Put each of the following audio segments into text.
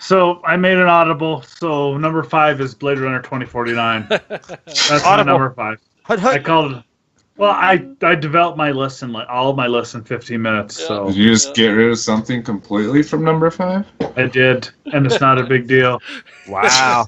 So I made an audible. So number 5 is Blade Runner 2049. That's my number 5. I called it. Well, I developed my list in all of my lists in 15 minutes. Yeah. So Did you just get rid of something completely from number 5? I did, and it's not a big deal. Wow.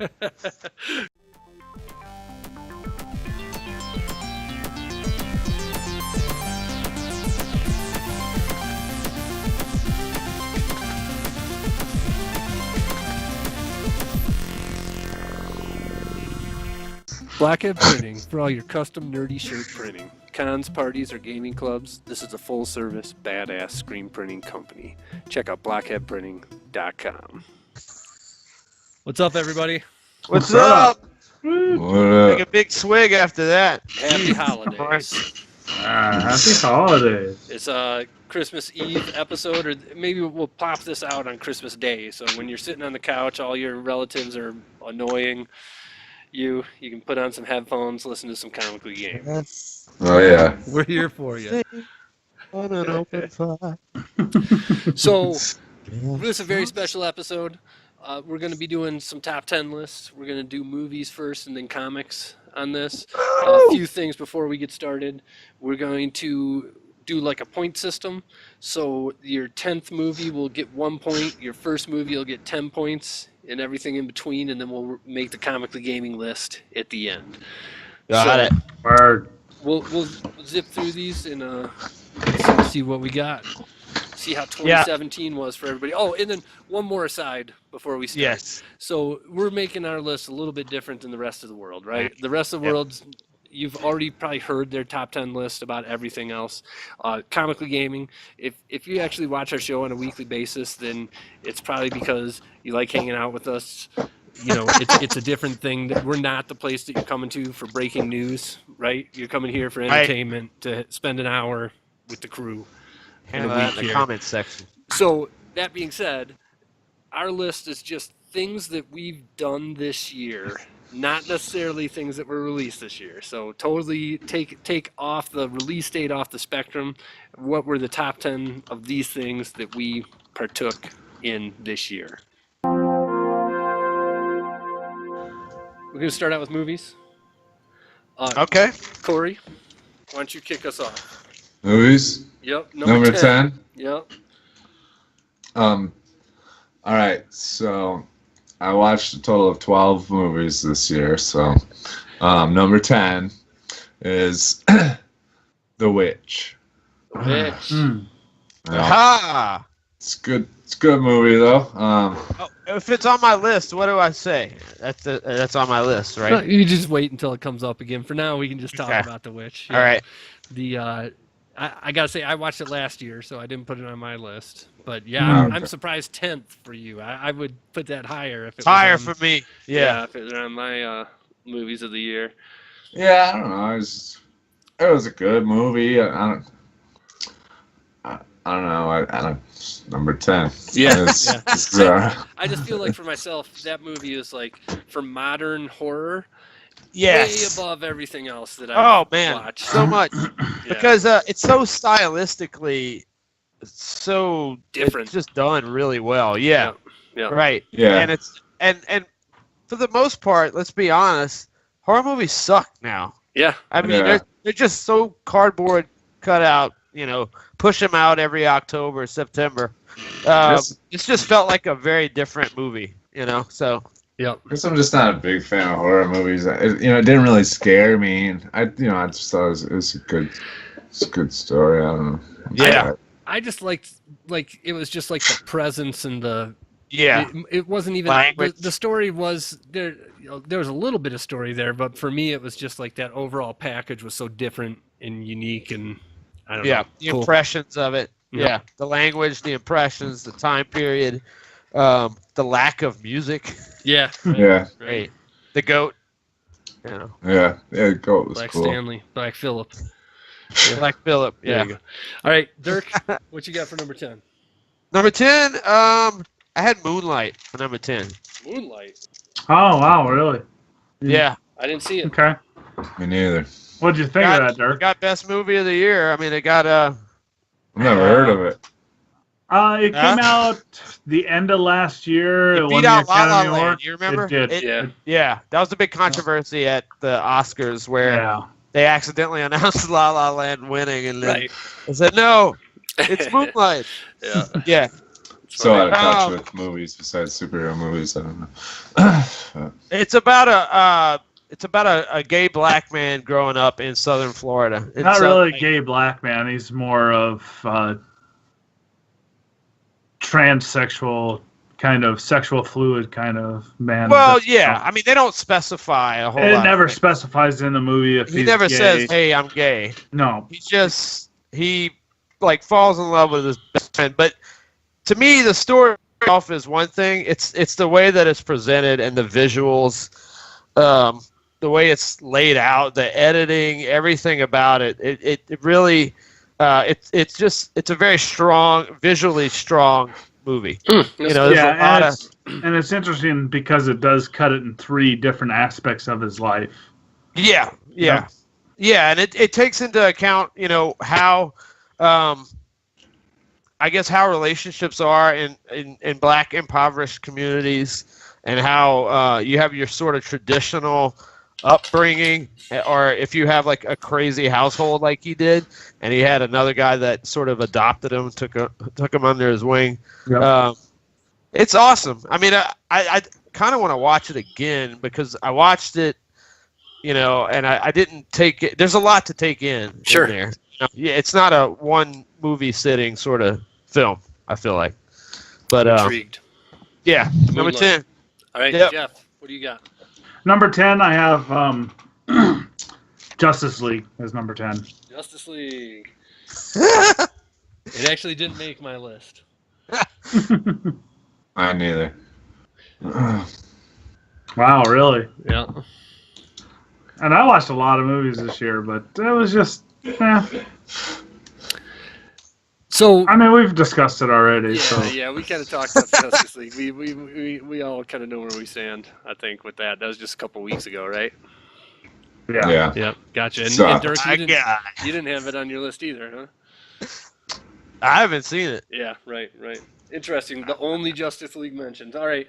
Blackhead Printing for all your custom nerdy shirt printing. Cons, parties, or gaming clubs, this is a full-service, badass screen printing company. Check out blackheadprinting.com. What's up, everybody? What's up? What Take a big swig after that. Happy holidays. Happy holidays. It's a Christmas Eve episode, or maybe we'll pop this out on Christmas Day. So when you're sitting on the couch, all your relatives are annoying you can put on some headphones, listen to some Comically Gaming. Oh, yeah. We're here for you. On an open fire. So this is a very special episode. We're going to be doing some top 10 lists. We're going to do movies first and then comics on this. A few things before we get started. We're going to do like a point system. So your 10th movie will get 1 point. Your first movie will get 10 points and everything in between. And then we'll make the Comically Gaming list at the end. Got it. Word. We'll zip through these and see what we got. See how 2017 was for everybody. Oh, and then one more aside before we start. Yes. So we're making our list a little bit different than the rest of the world, right? The rest of the world, you've already probably heard their top 10 list about everything else. Comically Gaming, if you actually watch our show on a weekly basis, then it's probably because you like hanging out with us. You know, it's a different thing. We're not the place that you're coming to for breaking news, right? You're coming here for entertainment to spend an hour with the crew. Handle that in the comments section. So that being said, our list is just things that we've done this year, not necessarily things that were released this year. So totally take off the release date off the spectrum. What were the top 10 of these things that we partook in this year? We're going to start out with movies. Okay. Corey, why don't you kick us off? Movies? Yep. Number 10? Yep. All right, so I watched a total of 12 movies this year. So number 10 is The Witch. The Witch. Aha! It's good. It's a good movie though. If it's on my list, what do I say? That's on my list, right? No, you just wait until it comes up again. For now, we can just talk Okay. about The Witch. All right. I gotta say, I watched it last year, so I didn't put it on my list. But yeah, I'm surprised 10th for you. I would put that higher if it Higher was for me. Yeah, if it was on my movies of the year. Yeah, I don't know. It was a good movie. I don't know. Number 10. Yeah. I just feel like for myself, that movie is like for modern horror. Yes. Way above everything else that I've watched. So much. Because it's so stylistically so different. It's just done really well. Yeah. Right. Yeah. And it's and for the most part, let's be honest, horror movies suck now. Yeah. I mean, they're just so cardboard cut out, push them out every October, September. It's just felt like a very different movie, so. Yeah. I guess I'm just not a big fan of horror movies. It didn't really scare me. And I just thought it was a good story. I don't know. Yeah. I just liked, it was just like the presence and the. Yeah. It wasn't even. The story was there. There was a little bit of story there, but for me, it was just like that overall package was so different and unique, and I don't know. Yeah. The impressions of it. Yeah. The language, the impressions, the time period. The lack of music. Yeah. Yeah. Great. The goat. Yeah. The goat was Black cool. Stanley, Black Phillip. Black Phillip. There Yeah. you go. All right, Dirk, what you got for number 10? Number 10. I had Moonlight for number 10. Moonlight. Oh wow, really? Yeah. I didn't see it. Okay. Me neither. What'd you think of that, Dirk? It got best movie of the year. I mean, it got I've never heard of it. It came out the end of last year. It It beat won the out La La Academy Land. Award. You remember? It did. Yeah. That was a big controversy at the Oscars where Yeah. they accidentally announced La La Land winning, and then Right. they said, no, it's Moonlight. Yeah. Yeah. So out of touch with movies besides superhero movies. I don't know. It's about a gay black man growing up in southern Florida. Not really a gay black man. He's more of transsexual, kind of sexual fluid kind of man. Well, yeah. I mean, they don't specify a whole lot. It never specifies in the movie if He he's never gay. says, hey, I'm gay. No. He like falls in love with his best friend. But to me, the story itself is one thing. It's the way that it's presented and the visuals, the way it's laid out, the editing, everything about it. It really, it's a very strong, visually strong movie. And it's interesting because it does cut it in 3 different aspects of his life. Yeah, and it takes into account, how, I guess how relationships are in black impoverished communities, and how you have your sort of traditional upbringing, or if you have like a crazy household like he did, and he had another guy that sort of adopted him, took him under his wing. Yep. It's awesome. I mean, I kind of want to watch it again because I watched it, and I didn't take it. There's a lot to take in. Sure. In there. Yeah, it's not a one movie sitting sort of film, I feel like. But intrigued. Yeah, number 10. All right, Yep. Jeff, what do you got? Number 10, I have Justice League as number 10. Justice League. It actually didn't make my list. I neither. Wow, really? Yeah. And I watched a lot of movies this year, but it was just, So I mean, we've discussed it already. yeah, we kind of talked about Justice League. We all kind of know where we stand. I think with that was just a couple weeks ago, right? Yeah. Yep, gotcha. And, So- and Dirk, you didn't have it on your list either, huh? I haven't seen it. Yeah, right. Interesting. The only Justice League mentioned. All right.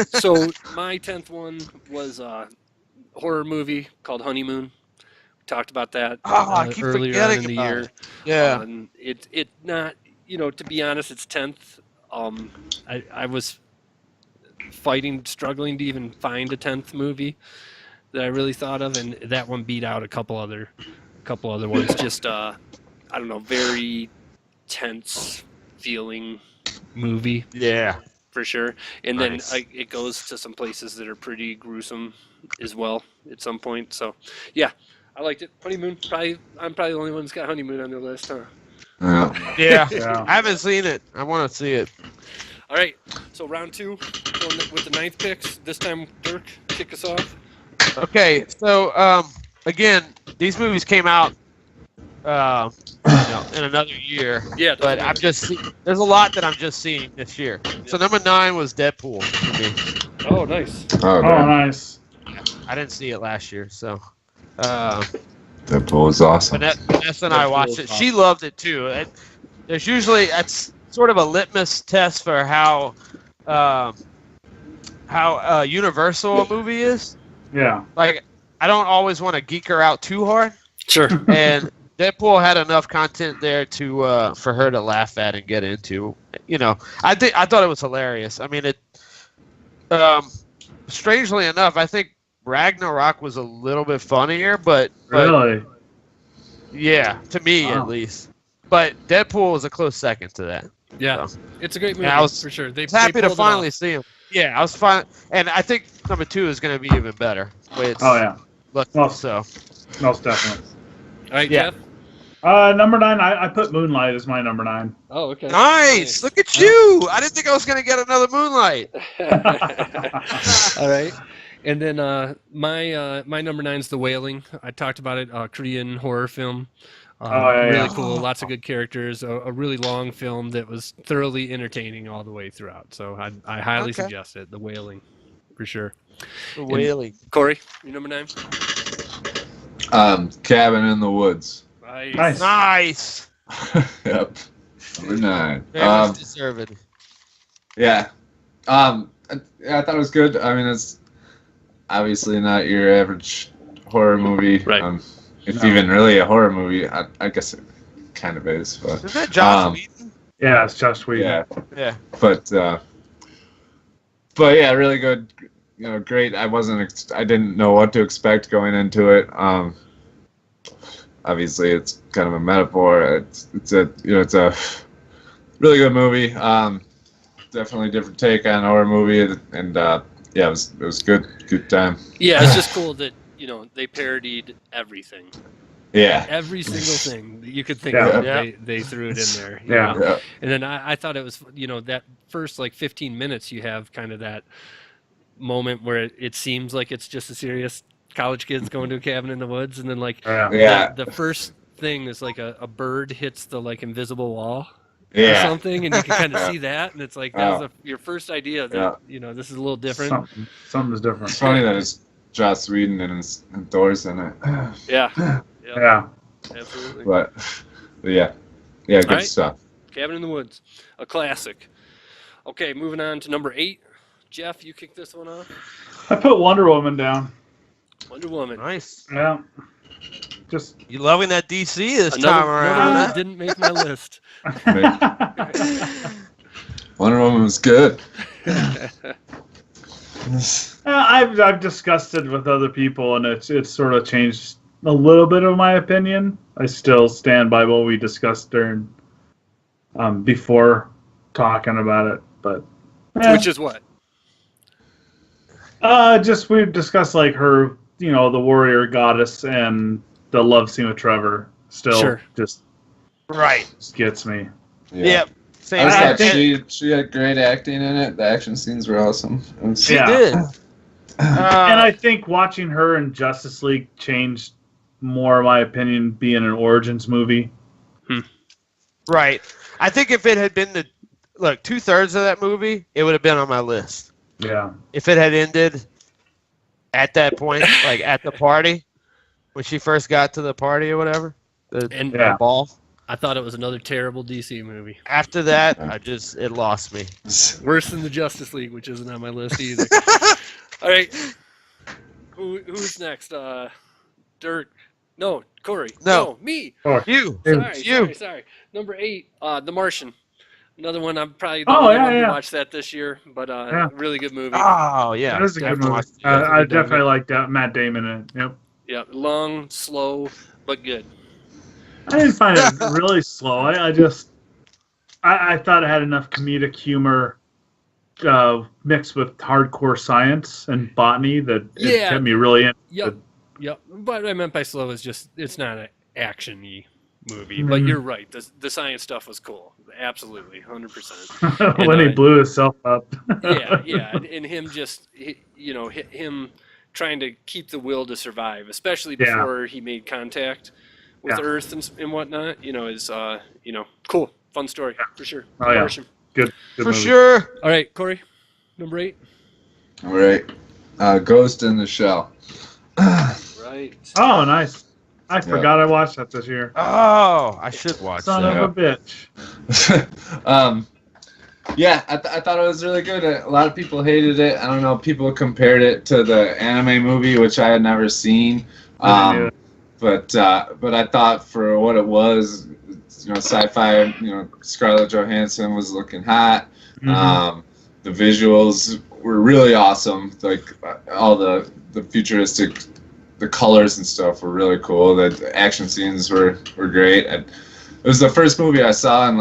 So my 10th one was a horror movie called Honeymoon. We talked about that I keep earlier on forgetting in the about year. it. Yeah. It not, to be honest, it's 10th. I was struggling to even find a 10th movie that I really thought of, and that one beat out a couple other ones. Just I don't know, very tense feeling movie. Yeah. For sure. And Nice. then it goes to some places that are pretty gruesome as well at some point. So yeah, I liked it. Honeymoon. I'm probably the only one that's got Honeymoon on their list, huh? Yeah. Yeah. I haven't seen it. I want to see it. All right. So round 2, going with the 9th picks. This time, Dirk, kick us off. Okay, so again, these movies came out in another year. Yeah, But there's a lot that I'm just seeing this year. So number 9 was Deadpool for me. Oh, nice. Oh, Oh, man. nice. I didn't see it last year, so Deadpool was awesome. Vanessa and I watched it. She loved it too. That's sort of a litmus test for how universal a movie is. Yeah. Like, I don't always want to geek her out too hard, Sure. and Deadpool had enough content there to for her to laugh at and get into. I thought it was hilarious. I mean, strangely enough, I think Ragnarok was a little bit funnier, but Really? yeah, to me Wow. at least. But Deadpool was a close second to that. Yeah, So, it's a great movie, I was for sure. They happy they to pulled it finally off. see him. Yeah, I was fine, and I think number 2 is going to be even better. Oh, yeah. So Most definitely. All right, Yeah. Jeff. Number 9, I put Moonlight as my number 9. Oh, okay. nice. Look at you. I didn't think I was going to get another Moonlight. All right. And then my number 9 is The Wailing. I talked about it. Korean horror film. Really cool. Lots of good characters. A really long film that was thoroughly entertaining all the way throughout. So I highly suggest it. The Wailing, for sure. The Wailing. Corey, your number 9. Cabin in the Woods. Nice. Nice. Yep. Number 9. Very much deserved. Yeah. I thought it was good. I mean, it's obviously not your average horror movie. Right. It's even really a horror movie. I guess it kind of is. But, Is that Josh Whedon? Yeah, it's Josh Whedon. Yeah. But yeah, really good. You know, great. I didn't know what to expect going into it. Obviously, it's kind of a metaphor. It's a really good movie. Definitely different take on a horror movie, and yeah, it was good time. Yeah, it's just cool that they parodied everything. Yeah. Every single thing that you could think of, they threw it in there. You know? And then I thought it was, that first 15 minutes you have kind of that moment where it seems like it's just a serious college kids going to a cabin in the woods, and then the first thing is a bird hits the invisible wall or something, and you can kind of see that, and it's that was your first idea that this is a little different. Something's different. It's funny that it's Joss Whedon and Thor's in it. Yeah. Yeah. Absolutely. But yeah, good stuff. Cabin in the Woods, a classic. Okay, moving on to number 8. Jeff, you kick this one off. I put Wonder Woman down. Wonder Woman. Nice. Yeah. Just you loving that DC this time around? Another one that didn't make my list. Wonder Woman was good. I've discussed it with other people, and it's sort of changed a little bit of my opinion. I still stand by what we discussed during before talking about it, but which is what? Just we've discussed her, the warrior goddess and the love scene with Trevor. Still, just gets me. Yeah. Same. I thought she had great acting in it. The action scenes were awesome. She did. And I think watching her in Justice League changed more, in my opinion, being an origins movie. Right. I think if it had been 2/3 of that movie, it would have been on my list. Yeah. If it had ended at that point, at the party, when she first got to the party or whatever, the ball. I thought it was another terrible DC movie. After that, it lost me. Worse than the Justice League, which isn't on my list either. All right. Who's next? Dirk. No, Corey. No, me. Oh, you. Sorry. Number 8, The Martian. Another one. I'm probably the only one who watched that this year, but really good movie. Oh yeah, that is a good movie. I definitely like that. Matt Damon in it. Yep. Yeah, long, slow, but good. I didn't find it really slow. I thought it had enough comedic humor mixed with hardcore science and botany that it kept me really interested. Yep. What I meant by slow is just it's not an action-y movie, but you're right. The science stuff was cool. Absolutely, 100%. When he blew himself up. yeah, and him just him trying to keep the will to survive, especially before he made contact with Earth and whatnot. Is cool, fun story for sure. Oh yeah, good for movie. sure. All right, Corey, number 8. All right, Ghost in the Shell. Right. Oh, nice. I forgot I watched that this year. Oh, I should watch Son that. of a bitch. I thought it was really good. A lot of people hated it. I don't know. People compared it to the anime movie, which I had never seen. But I thought for what it was, sci-fi. Scarlett Johansson was looking hot. The visuals were really awesome. All the futuristic. The colors and stuff were really cool. The action scenes were great. And it was the first movie I saw in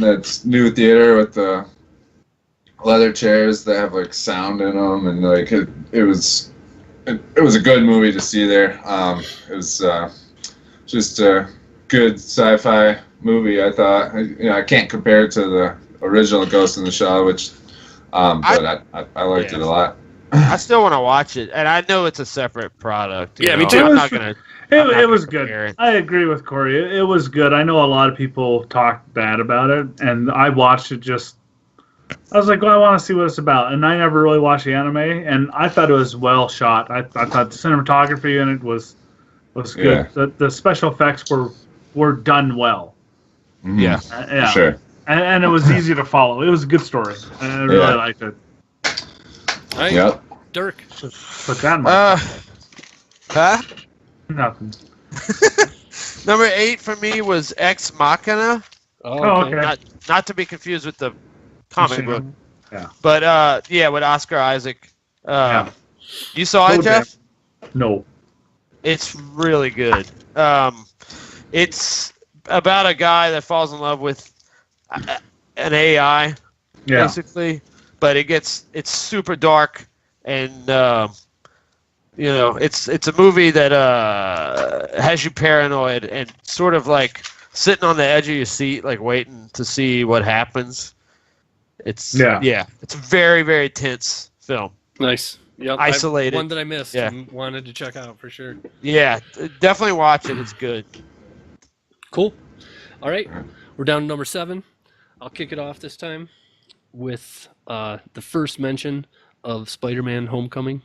that new theater with the leather chairs that have sound in them, and it was a good movie to see there. It was just a good sci-fi movie. I thought. I can't compare it to the original Ghost in the Shell, which but I liked it a lot. I still want to watch it, and I know it's a separate product. Me too. I'm not gonna. It was good. I agree with Corey. It was good. I know a lot of people talk bad about it, and I watched it I was like, well, I want to see what it's about. And I never really watched the anime, and I thought it was well shot. I thought the cinematography in it was good. Yeah. The special effects were done well. Mm-hmm. Yeah. Yeah. Sure. And it was easy to follow. It was a good story. I really liked it. All right. Yep. Dirk. Put that in my Huh? nothing. Number 8 for me was Ex Machina. Oh, okay. Not to be confused with the comic book. Yeah. But with Oscar Isaac. You saw it, Jeff? No. It's really good. It's about a guy that falls in love with an AI, basically. But it's super dark, and it's a movie that has you paranoid and sort of like sitting on the edge of your seat, like waiting to see what happens. It's it's a very, very tense film. Nice. Yep. Isolated. One that I missed. Yeah. And wanted to check out for sure. Yeah, definitely watch it. It's good. Cool. All right. We're down to number 7. I'll kick it off this time with the first mention of Spider-Man Homecoming.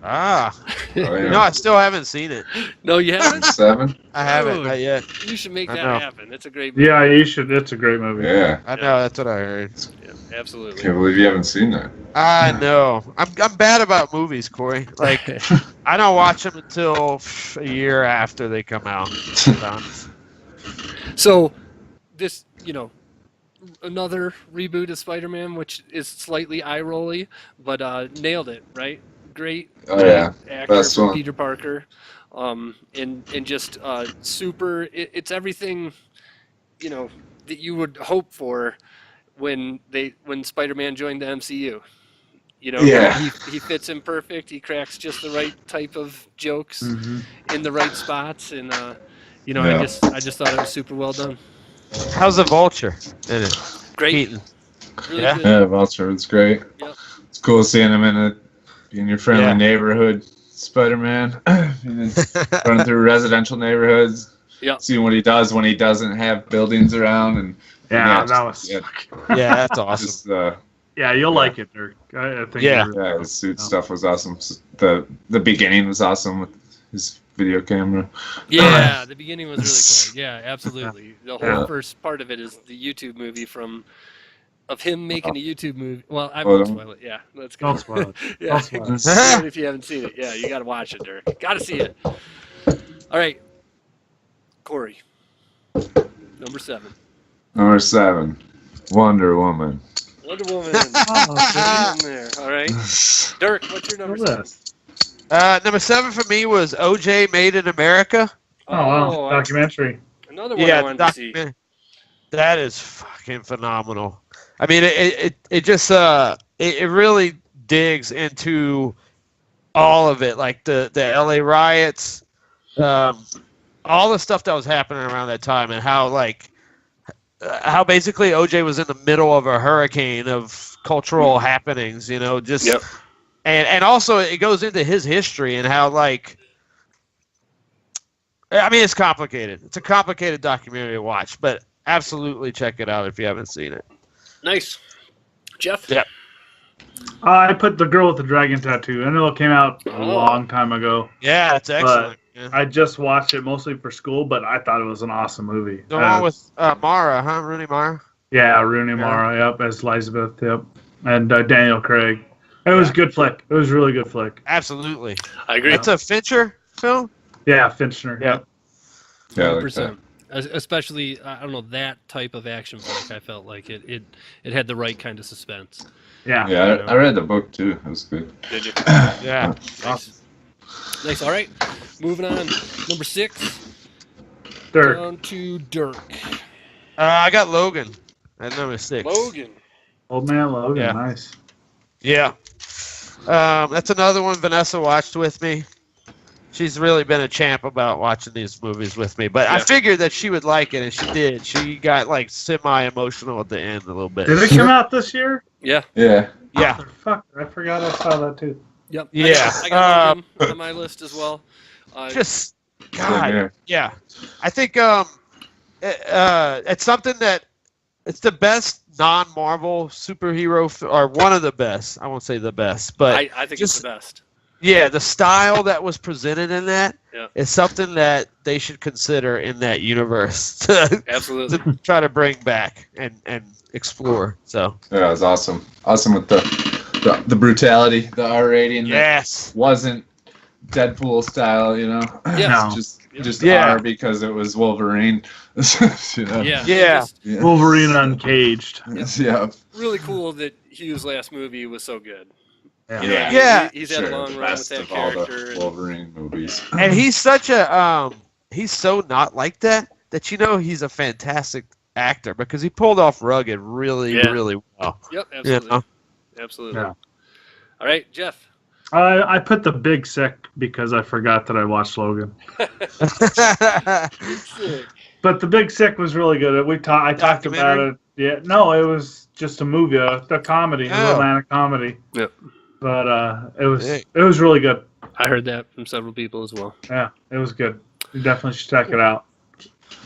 No, I still haven't seen it. No, you haven't? 7? I haven't, Dude, not yet. You should make I that know. happen. It's a great movie. Yeah, you should. It's a great movie. Yeah. I know, that's what I heard. Yeah, absolutely. Can't believe you haven't seen that. I know. I'm bad about movies, Corey. Like, I don't watch them until a year after they come out. So, this, another reboot of Spider-Man, which is slightly eye-rolly, but nailed it, right? Great actor Best from one. Peter Parker, and just super. It's everything, that you would hope for when Spider-Man joined the MCU. He fits in perfect. He cracks just the right type of jokes in the right spots, and I just thought it was super well done. How's the Vulture in it? Great. Keaton. Really Yeah. good. Yeah, Vulture was great. Yep. It's cool seeing him in your friendly neighborhood, Spider-Man. Running through residential neighborhoods. Yep. Seeing what he does when he doesn't have buildings around. And that was. Yeah, that's awesome. Just, You'll like it, Dirk. I think. Yeah, his suit stuff was awesome. The beginning was awesome with his video camera. Yeah, the beginning was really cool. Yeah, absolutely. The whole first part of it is the YouTube movie of him making a YouTube movie. Well, I won't spoil it. Yeah, let's go. Don't spoil it. Yeah, Don't spoil it. if you haven't seen it, yeah, you got to watch it, Dirk. Got to see it. All right, Corey. Number 7. Number 7, Wonder Woman. Wonder Woman. In there. All right, Dirk. What's your number 7? Number 7 for me was OJ Made in America. Oh, wow. Documentary. Another one I wanted to see. That is fucking phenomenal. I mean, it just it really digs into all of it, like the LA riots, all the stuff that was happening around that time, and how basically OJ was in the middle of a hurricane of cultural happenings, and also it goes into his history and how it's complicated. It's a complicated documentary to watch, but absolutely check it out if you haven't seen it. Nice. Jeff? Yeah. I put The Girl with the Dragon Tattoo. I know it came out a long time ago. Yeah, it's excellent. Yeah. I just watched it mostly for school, but I thought it was an awesome movie. The one with Mara, huh? Rooney Mara? Yeah, Rooney Mara, yep, as Elizabeth, yep. And Daniel Craig. It was a good flick. It was a really good flick. Absolutely. I agree. It's a Fincher film? Yeah, Fincher. Yeah. 100%. Especially, I don't know, that type of action flick. I felt like it had the right kind of suspense. Yeah. Yeah, I read the book too. It was good. Did you? Yeah. Nice. All right. Moving on. Number 6. Dirk. Down to Dirk. I got Logan at number 6. Logan. Old Man Logan. Yeah. Nice. Yeah. That's another one Vanessa watched with me. She's really been a champ about watching these movies with me, but I figured that she would like it, and she did. She got semi-emotional at the end a little bit. Did it come out this year? Yeah. Yeah. Yeah. Oh, fuck, I forgot I saw that too. Yep. Yeah. I got Logan on my list as well. God. Yeah. I think it's something that it's the best non-Marvel superhero or one of the best. I won't say the best, but I think it's the best. Yeah, the style that was presented in that Yeah. is something that they should consider in that universe to Absolutely. try to bring back and explore. So Yeah, it was awesome. Awesome with the brutality, the R rating. yes, That wasn't Deadpool style, you know. Yeah. No. Just Yeah. R because it was Wolverine. You know? Yeah. Yeah. Just Yeah. Wolverine uncaged. Yeah. really cool that Hugh's last movie was so good. Yeah. You know, Yeah. Yeah. he's had a long the run with best that of all character. the Wolverine movies. and he's such a he's so not like that you know he's a fantastic actor because he pulled off Rugged really Yeah. really well. Yep, You absolutely. know? Absolutely. Yeah. All right, Jeff. I put The Big Sick because I forgot that I watched Logan. Sick. But The Big Sick was really good. I talked about it. Yeah, no, it was just a movie, a comedy, a romantic comedy. Yep. But it was really good. I heard that from several people as well. Yeah, it was good. You definitely should check it out.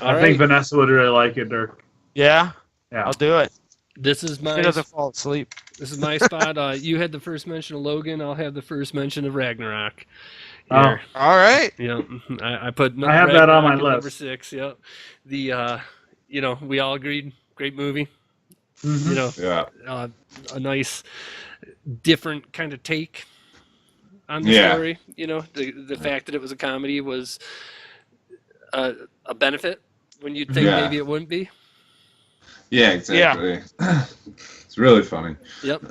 All I think Vanessa would really like it, Dirk. Yeah, Yeah. I'll do it. This is He my doesn't fall asleep. this is my spot. You had the first mention of Logan. I'll have the first mention of Ragnarok. Oh. Here. All right. Yeah, I put. I have that on my Ragnarok at number list. 6. Yep. The we all agreed. Great movie. Mhm. You know, Yeah. a nice, different kind of take on the Yeah. story. You know, the fact that it was a comedy was a benefit when you'd think Yeah. maybe it wouldn't be. Yeah, exactly. It's really funny. Yep,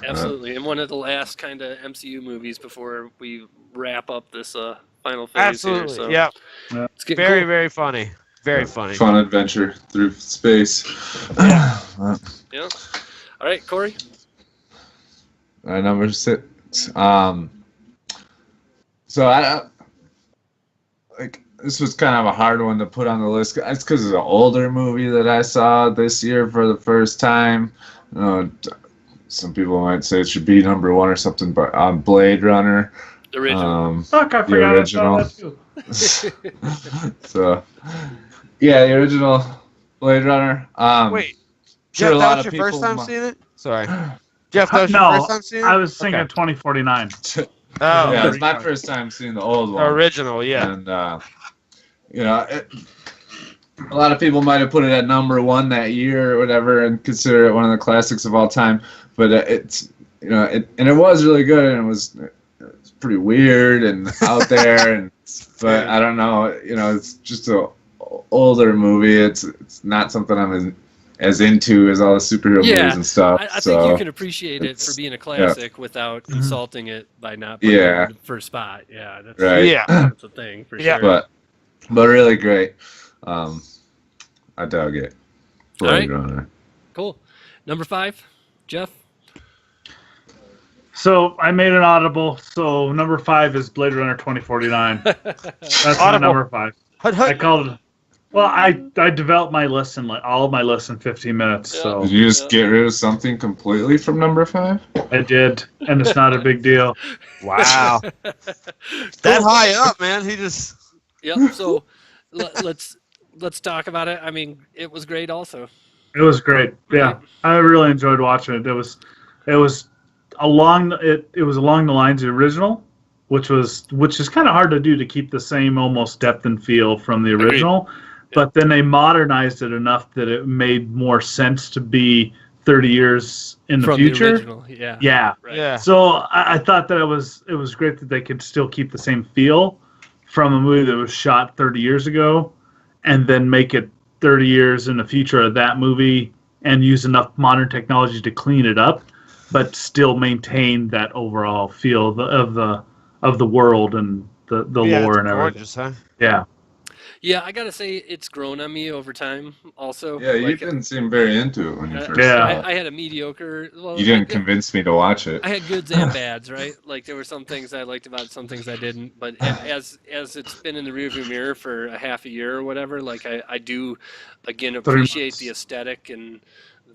absolutely. And one of the last kind of MCU movies before we wrap up this final phase Absolutely. here. So Yep. it's getting Very cool. very funny. Very funny. Fun adventure through space. Yeah. All right, Corey. Number 6. So I like this was kind of a hard one to put on the list. It's because it's an older movie that I saw this year for the first time. You know, some people might say it should be number 1 or something, but Blade Runner. The original. Fuck, I The forgot original. I saw that too. So, yeah, the original Blade Runner. Wait, sure, Jeff, a lot that was of your first people time seeing it? Sorry. Jeff, that was your No, first time seeing it? I was thinking Okay. 2049. Oh, Yeah, it's my first time seeing the old one. original, yeah. And a lot of people might have put it at number 1 that year or whatever, and consider it one of the classics of all time. But it was really good, and it was pretty weird and out there, and but I don't know, it's just a older movie. It's not something I'm as into as all the superhero movies and stuff. I think you can appreciate it for being a classic without insulting it by not putting it in the first spot. Yeah, that's Right. Yeah. that's a thing for Yeah. sure. But really great. I dug it. All right. Blade Runner. Cool. Number 5, Jeff. So I made an audible. So number 5 is Blade Runner 2049. That's my Audible. number 5. Hut, I hut. called it. Well, I developed my list in all of my lists in 15 minutes. So Did you just get rid of something completely from number 5? I did, and it's not a big deal. Wow. That high up, man. He just. Yep. So let's talk about it. I mean, it was great. Also, It was great. Yeah, I really enjoyed watching it. It was along the lines of the original, which is kind of hard to do, to keep the same almost depth and feel from the original. But then they modernized it enough that it made more sense to be 30 years in the from future. the original. Yeah. Yeah. Right. Yeah. So I thought that it was great that they could still keep the same feel from a movie that was shot 30 years ago, and then make it 30 years in the future of that movie, and use enough modern technology to clean it up, but still maintain that overall feel of the world and the lore and everything. Gorgeous, huh? Yeah. Yeah, I gotta say it's grown on me over time. Also, Yeah, you didn't seem very into it when you first Yeah. saw it. I had a mediocre. Well, You didn't convince me to watch it. I had goods and bads, right? Like there were some things I liked about it, some things I didn't. But as it's been in the rearview mirror for a half a year or whatever, like I do again appreciate the aesthetic and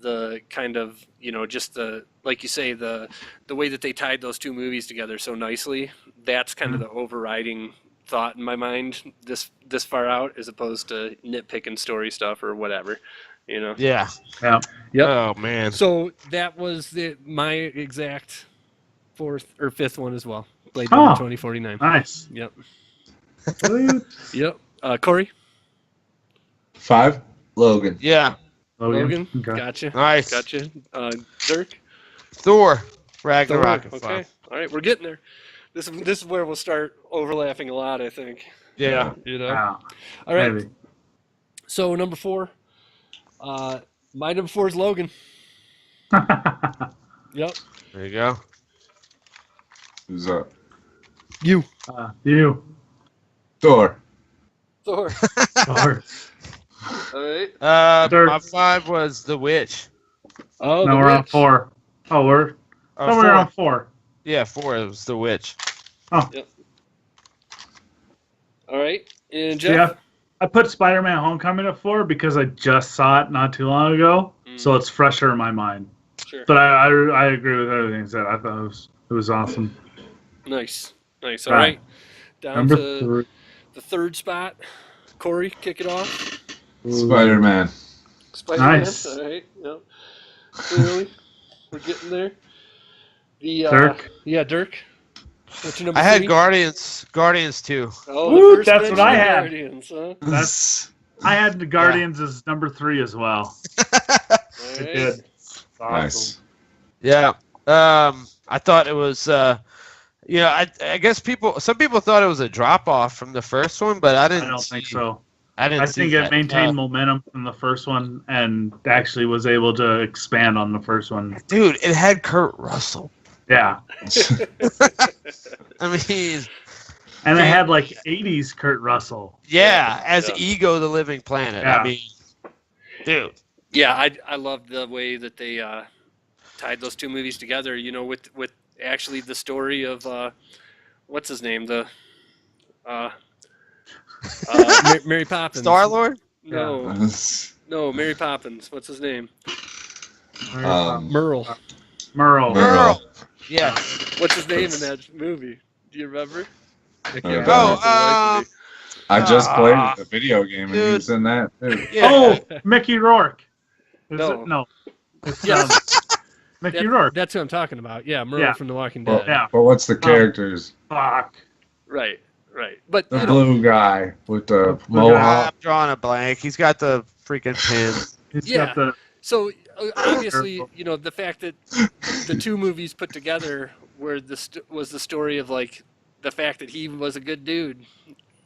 the kind of just the, like you say, the way that they tied those two movies together so nicely. That's kind of the overriding thought in my mind this far out, as opposed to nitpicking story stuff or whatever. Yeah. Yeah. Yep. Oh man. So that was my exact 4th or 5th one as well. Blade Runner 2049. Nice. Yep. Yep. Corey? 5. Logan. Yeah. Logan? Okay. Gotcha. Nice. Gotcha. Dirk? Thor. Ragnarok. Thor. Okay. All right, we're getting there. This is where we'll start overlapping a lot, I think. Yeah. You know? Yeah. All right. Maybe. So, number 4. My number 4 is Logan. Yep. There you go. Who's up? You. You. Thor. Thor. Thor. All right. My 5 was The Witch. Oh, No, we're on 4. Oh, we're somewhere on 4. Yeah, 4 it was The Witch. Oh. Yep. All right. And Jeff? Yeah. I put Spider-Man Homecoming at 4 because I just saw it not too long ago, so it's fresher in my mind. Sure. But I agree with everything he said. I thought it was awesome. Nice. All right. Down Number to 3. the third spot. Corey, kick it off. Spider-Man. Spider-Man. Nice. All right. Yep. Clearly, we're getting there. The Dirk? Yeah, Dirk. What's your number I had 3? Guardians 2. Oh, Woo, the first that's mention what I of had. Guardians, huh? I had the Guardians as number 3 as well. All I right. did. Awesome. Nice. Yeah. I thought it was I guess some people thought it was a drop off from the first one, but I didn't. I don't think so. I think it maintained momentum from the first one and actually was able to expand on the first one. Dude, it had Kurt Russell. Yeah. I mean, And it had like 80s Kurt Russell. yeah, as Yeah. Ego the Living Planet. Yeah. I mean, dude. Yeah, I love the way that they tied those two movies together. You know, with actually the story of what's his name, the Mary Poppins. Star-Lord? No, no, Mary Poppins. What's his name? Merle. Merle. Yeah. What's his name in that movie? Do you remember? I can't remember. Oh, I just played the video game and he dude. was in that too. Yeah. Oh, Mickey Rourke. Is No. it? No. It's Yes. Mickey Rourke. That's who I'm talking about. Yeah, Merle Yeah. from The Walking Well, Dead. Yeah. But what's the characters? Fuck. Right. But The you know, blue guy with the Blue mohawk. I'm drawing a blank. He's got the freaking pin. He's Yeah. got the. so obviously, you know, the fact that the two movies put together was the story of like the fact that he was a good dude.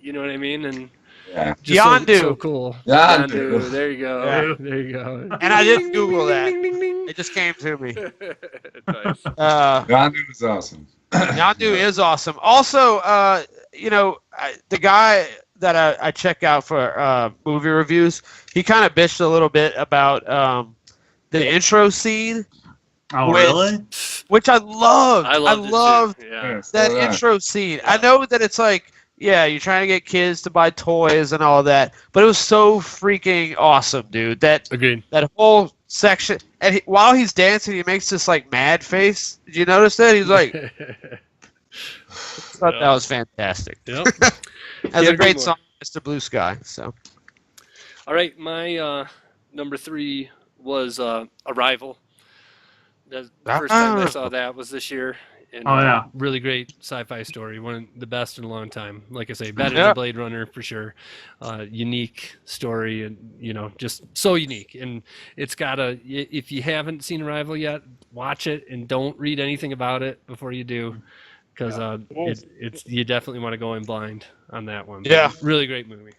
You know what I mean? And Yeah. just Yondu. so cool. Yondu. Yondu. There you go. Yeah. There you go. And I didn't Google that. Ding, ding, ding, It just came to me. ding. Nice. Yondu was awesome. Yondu is awesome. Also, the guy that I check out for movie reviews, he kind of bitched a little bit about the intro scene, Oh, really? which I loved. I loved loved it too. Yeah. that intro scene. I know that it's like, yeah, you're trying to get kids to buy toys and all that, but it was so freaking awesome, dude. Agreed. That whole section, and while he's dancing, he makes this like mad face. Did you notice that? He's like, I thought that was fantastic. Yep. That's Can't a agree great more. song, Mr. Blue Sky. So All right, my number 3 was Arrival. The first time I saw that was this year. And, Oh, yeah. really great sci-fi story. One of the best in a long time. Like I say, better Yeah. than Blade Runner for sure. Unique story, and just so unique. And it's if you haven't seen Arrival yet, watch it and don't read anything about it before you do, because it's you definitely want to go in blind on that one. Yeah. Really great movie.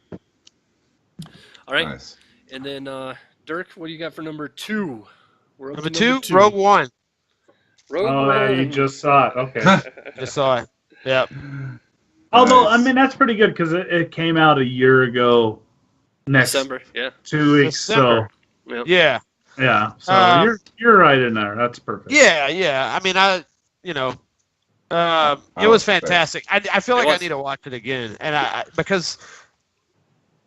All right, Nice. and then Dirk, what do you got for number 2? We're up number to 2, Rogue One. Rogue Oh, yeah, you One. just saw it. Okay. Just saw it. Yep. Although, I Nice. mean, that's pretty good because it came out a year ago. Next December, yeah. 2 weeks. December. Yep. Yeah. So, yeah. So you're right in there. That's perfect. Yeah. I mean, it was fantastic. I feel like I need to watch it again, and because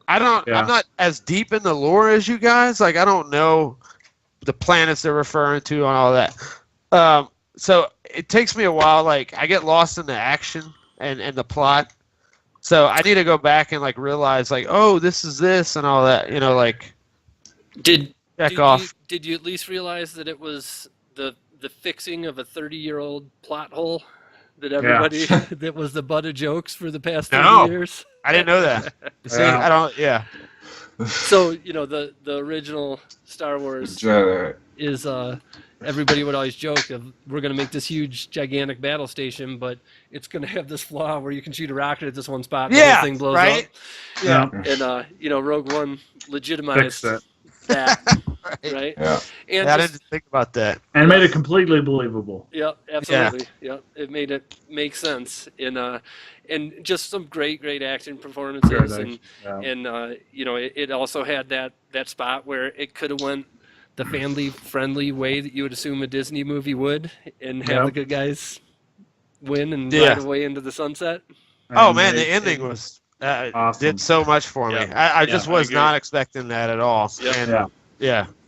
I'm not as deep in the lore as you guys. Like, I don't know the planets they're referring to and all that. So it takes me a while. Like, I get lost in the action and the plot. So I need to go back and like realize like, oh, this is this and all that. Like Did off. Did you at least realize that it was the fixing of a 30-year-old plot hole that everybody that was the butt of jokes for the past 30 No. years? I didn't know that. See, I don't. Yeah. So the original Star Wars Jedi. is everybody would always joke of we're going to make this huge gigantic battle station, but it's going to have this flaw where you can shoot a rocket at this one spot, and the whole thing blows right? up. Yeah. And Rogue One legitimized that, right? Yeah. And I didn't think about that. And made it completely believable. Yep, absolutely. Yep, it made it make sense and just some great acting performances, and it also had that spot where it could have went the family friendly way that you would assume a Disney movie would, and have the good guys win and ride away into the sunset. Oh man, the ending was awesome. Did so much for me. I just was not expecting that at all. And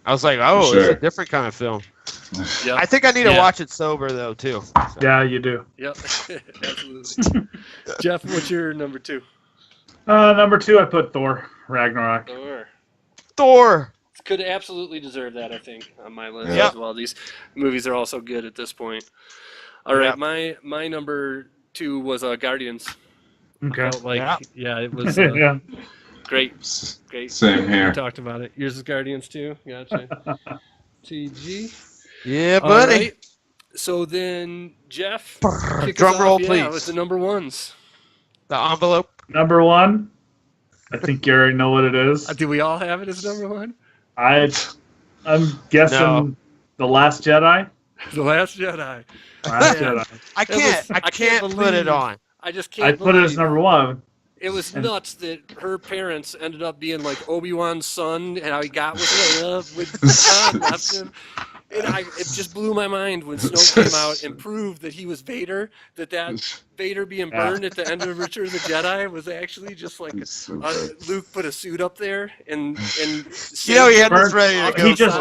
I was like, oh, it's a different kind of film. Yep. I think I need to watch it sober though too. So. Yeah, you do. Yep, absolutely. Jeff, what's your number 2? Number 2, I put Thor Ragnarok. Thor could absolutely deserve that, I think, on my list as well. These movies are also good at this point. All right, my number 2 was Guardians. Okay. I felt like, it was great. Same here. We talked about it. Yours is Guardians too. Gotcha. TG. Yeah, buddy. Right. So then, Jeff, drum roll, please. With the number 1s. The envelope. Number 1. I think you already know what it is. Do we all have it as number 1? I'm guessing The Last Jedi. The Last Jedi. Last Jedi. I can't put it on. I just can't. I put it as number 1. It was nuts that her parents ended up being like Obi-Wan's son, and how he got with Leia with Han left him. And it just blew my mind when Snoke came out and proved that he was Vader, that Vader being burned at the end of Return of the Jedi was actually just like Luke put a suit up there and he had this ready to go. He just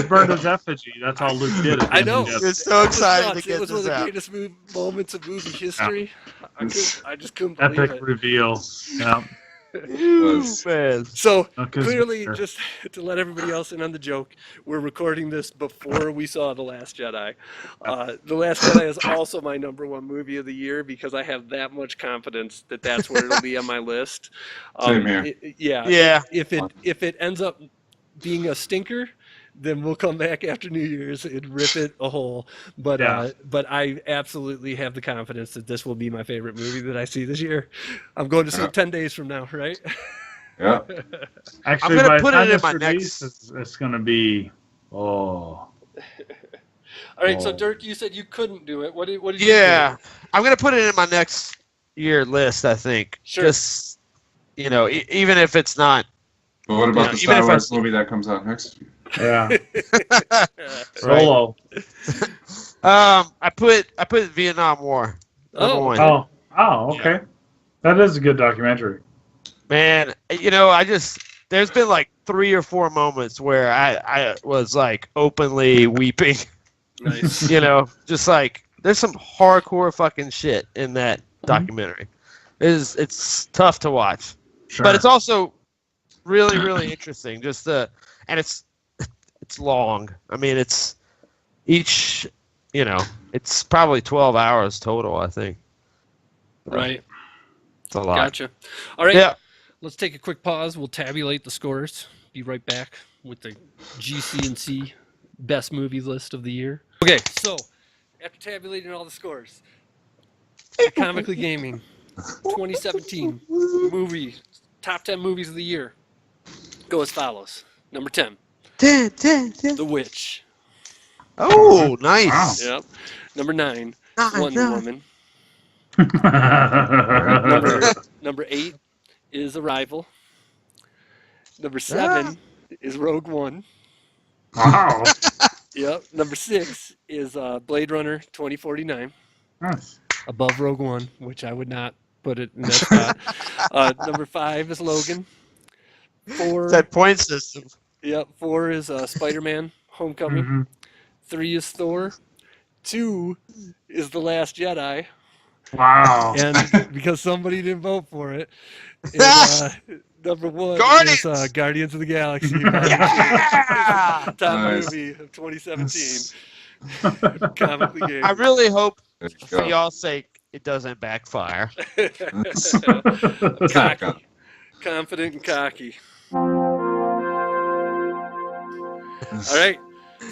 burned his effigy. That's all Luke did. I know. He was so excited to get this out. It was one of the greatest moments of movie history. Yeah. I just couldn't believe it. Epic reveal. Yeah. So clearly, just to let everybody else in on the joke, we're recording this before we saw The Last Jedi. The Last Jedi is also my number 1 movie of the year because I have that much confidence that that's where it'll be on my list. Same here. If it ends up being a stinker, then we'll come back after New Year's and rip it a hole. But I absolutely have the confidence that this will be my favorite movie that I see this year. I'm going to see it 10 days from now, right? Yeah. Actually, I'm gonna by put the time it in it's my released, it's going to be All right, so Dirk, you said you couldn't do it. What did you do? Yeah, I'm gonna put it in my next year list. I think. Sure. Just even if it's not. But what about the Star Wars movie that comes out next year? Yeah. Solo. I put Vietnam War. Oh, okay. Yeah. That is a good documentary. Man, there's been like 3 or 4 moments where I was like openly weeping. Nice. Just like there's some hardcore fucking shit in that documentary. It's tough to watch, but it's also really, really interesting. And it's long. I mean, it's each, it's probably 12 hours total, I think. Right. It's a lot. Gotcha. All right. Yeah. Let's take a quick pause. We'll tabulate the scores. Be right back with the GCandC best movie list of the year. Okay, so after tabulating all the scores, Comically Gaming 2017 movie top 10 movies of the year go as follows. Number 10. 10. The Witch. Oh, nice. Yep. Number 9. Wonder Woman. Number 8 is Arrival. Number 7 is Rogue One. Wow. Yep. Number 6 is Blade Runner 2049. Nice. Above Rogue One, which I would not put it in that spot. Number 5 is Logan. 4. It's that point system. Yep. 4 is Spider-Man Homecoming. Mm-hmm. 3 is Thor. 2 is The Last Jedi. Wow. And because somebody didn't vote for it, number 1 is Guardians of the Galaxy. Top movie of 2017. Comically Gaming. I really hope for y'all's sake, it doesn't backfire. Cocky. Confident and cocky. All right.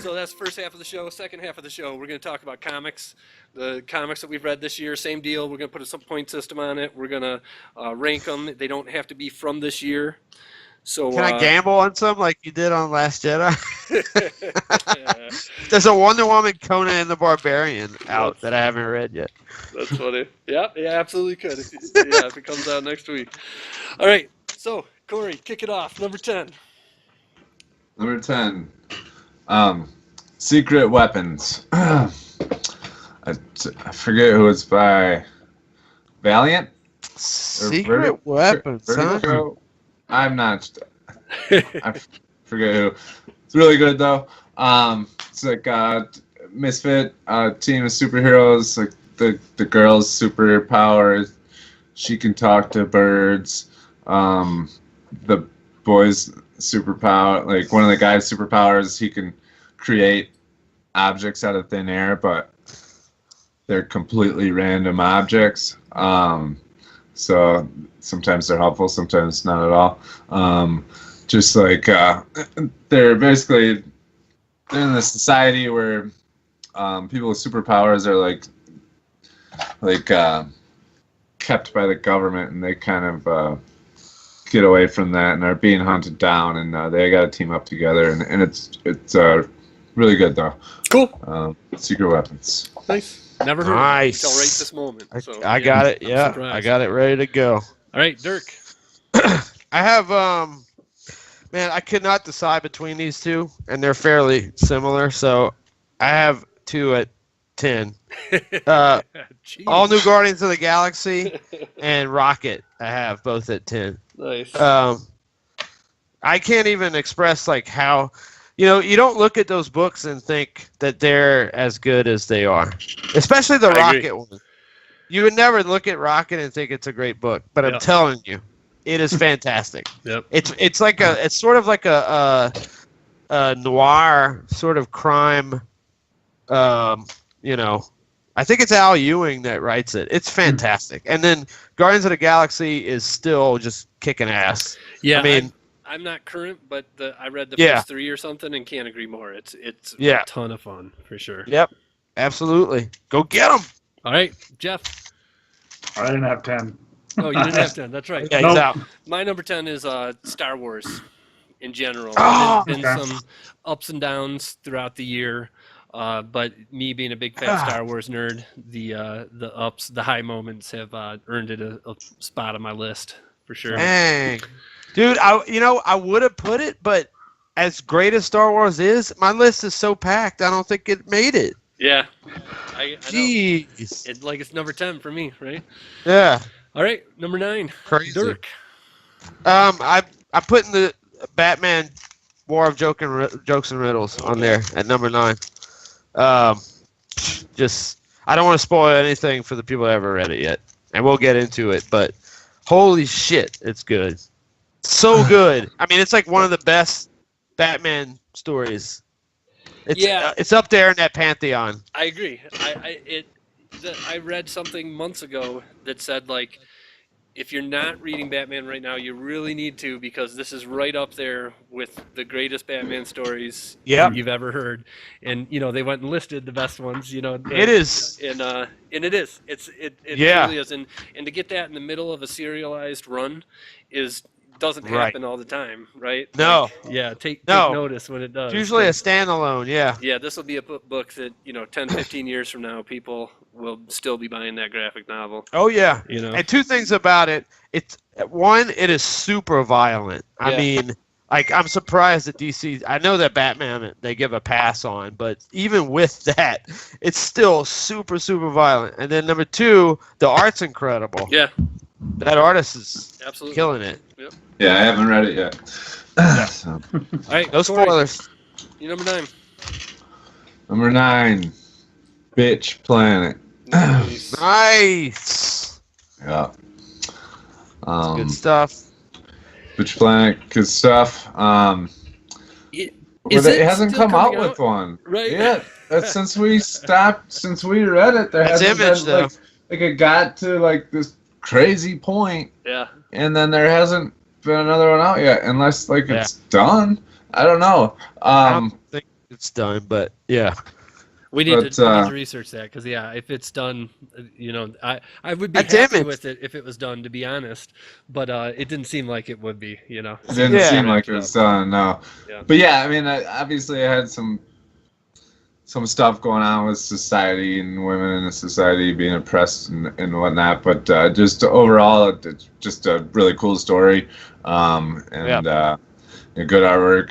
So that's the first half of the show. Second half of the show, we're going to talk about comics. The comics that we've read this year, same deal. We're going to put a point system on it. We're going to rank them. They don't have to be from this year. So can I gamble on some like you did on Last Jedi? There's a Wonder Woman Conan and the Barbarian out that I haven't read yet. That's funny. Yeah, absolutely could. If it comes out next week. All right. So, Corey, kick it off. Number 10. Number 10. Secret Weapons. I forget who it's by. Valiant? Secret Weapons, huh? I'm not. I forget who. It's really good though. It's like a misfit team of superheroes. Like the girl's superpower, she can talk to birds. The boy's superpower, like one of the guy's superpowers, he can create objects out of thin air, but they're completely random objects. So sometimes they're helpful, sometimes not at all. Just like they're basically in a society where people with superpowers are like kept by the government, and they kind of get away from that and are being hunted down, and they got to team up together, and it's really good though. Cool. Secret Weapons. Nice. Never heard of it until right this moment. So, I got it. Yeah, I got it ready to go. All right, Dirk. I have man, I could not decide between these two, and they're fairly similar. So I have two at 10. All New Guardians of the Galaxy and Rocket. I have both at 10. Nice. I can't even express like how. You don't look at those books and think that they're as good as they are, especially the Rocket one. You would never look at Rocket and think it's a great book, but I'm telling you, it is fantastic. Yep. It's sort of like a noir sort of crime. I think it's Al Ewing that writes it. It's fantastic. And then Guardians of the Galaxy is still just kicking ass. Yeah, I mean. I'm not current, but I read the first 3 or something and can't agree more. It's a ton of fun for sure. Yep, absolutely. Go get them. All right, Jeff. I didn't have 10. Oh, you didn't have 10. That's right. Yeah, he's out. My number 10 is Star Wars in general. There's been some ups and downs throughout the year, but me being a big fat Star Wars nerd, the high moments have earned it a spot on my list for sure. Dang. Dude, I would have put it, but as great as Star Wars is, my list is so packed, I don't think it made it. Yeah. I Jeez. know. It's number 10 for me, right? Yeah. All right, number 9. Crazy. Dirk. I put in the Batman War of Jokes and Riddles on there at number 9. I don't want to spoil anything for the people that haven't read it yet, and we'll get into it, but holy shit, it's good. So good. I mean, it's like one of the best Batman stories. It's up there in that pantheon. I agree. I read something months ago that said, like, if you're not reading Batman right now, you really need to, because this is right up there with the greatest Batman stories you've ever heard. And they went and listed the best ones. It is, and it is. It really is. And to get that in the middle of a serialized run doesn't happen all the time, right? No. Take notice when it does. It's usually a standalone, Yeah, this will be a book that, 10, 15 years from now, people will still be buying that graphic novel. Oh, yeah. And two things about it. It is super violent. I mean, like, I'm surprised that DC, I know that Batman, they give a pass on, but even with that, it's still super, super violent. And then number 2, the art's incredible. Yeah. That artist is absolutely killing it. Yep. Yeah, I haven't read it yet. So. All right, no spoilers. You number 9. Number 9, Bitch Planet. Nice. Yeah. Good stuff. Bitch Planet, good stuff. It hasn't come out with one. Right. Yeah. Since we read it, there hasn't been like it got to like this crazy point. Yeah. And then there hasn't been another one out yet, unless like it's done. I don't know. I don't think it's done, but yeah. We need to research that because if it's done, I would be happy with it if it was done, to be honest. But it didn't seem like it would be, It didn't seem like it was done, no. Yeah. But yeah, I mean, obviously, I had some stuff going on with society and women in the society being oppressed and whatnot. But just overall, it's just a really cool story, and good artwork,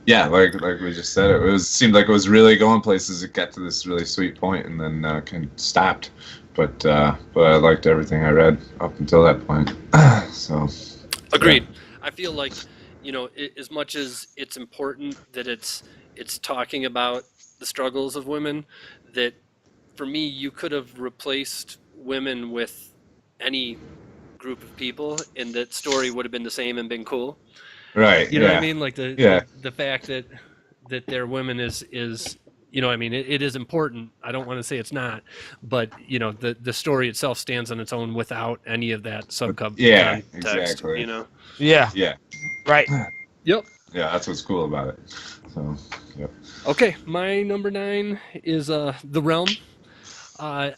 yeah, like we just said, it seemed like it was really going places. It got to this really sweet point and then kind of stopped. But I liked everything I read up until that point. So agreed. Yeah. I feel like as much as it's important that it's talking about the struggles of women, that for me you could have replaced women with any group of people, and that story would have been the same and been cool. Right. You know what I mean? Like the fact that they're women is it is important. I don't want to say it's not, but the story itself stands on its own without any of that subcontext. Yeah, exactly. Yeah. Yeah. Right. Yep. Yeah, that's what's cool about it. So, yep. Okay, my number 9 is The Realm. I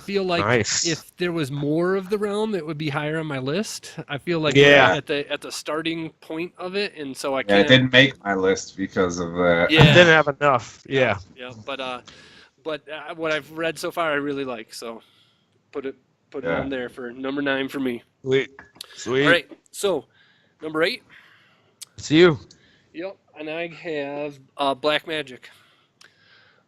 feel like if there was more of The Realm, it would be higher on my list. I feel like we're at the starting point of it, and so I can't. Yeah, it didn't make my list because of that. Yeah, I didn't have enough. Yeah. Yeah, but what I've read so far, I really like. So put it on there for number 9 for me. Sweet. All right, so number 8. It's you. Yep, and I have Black Magic.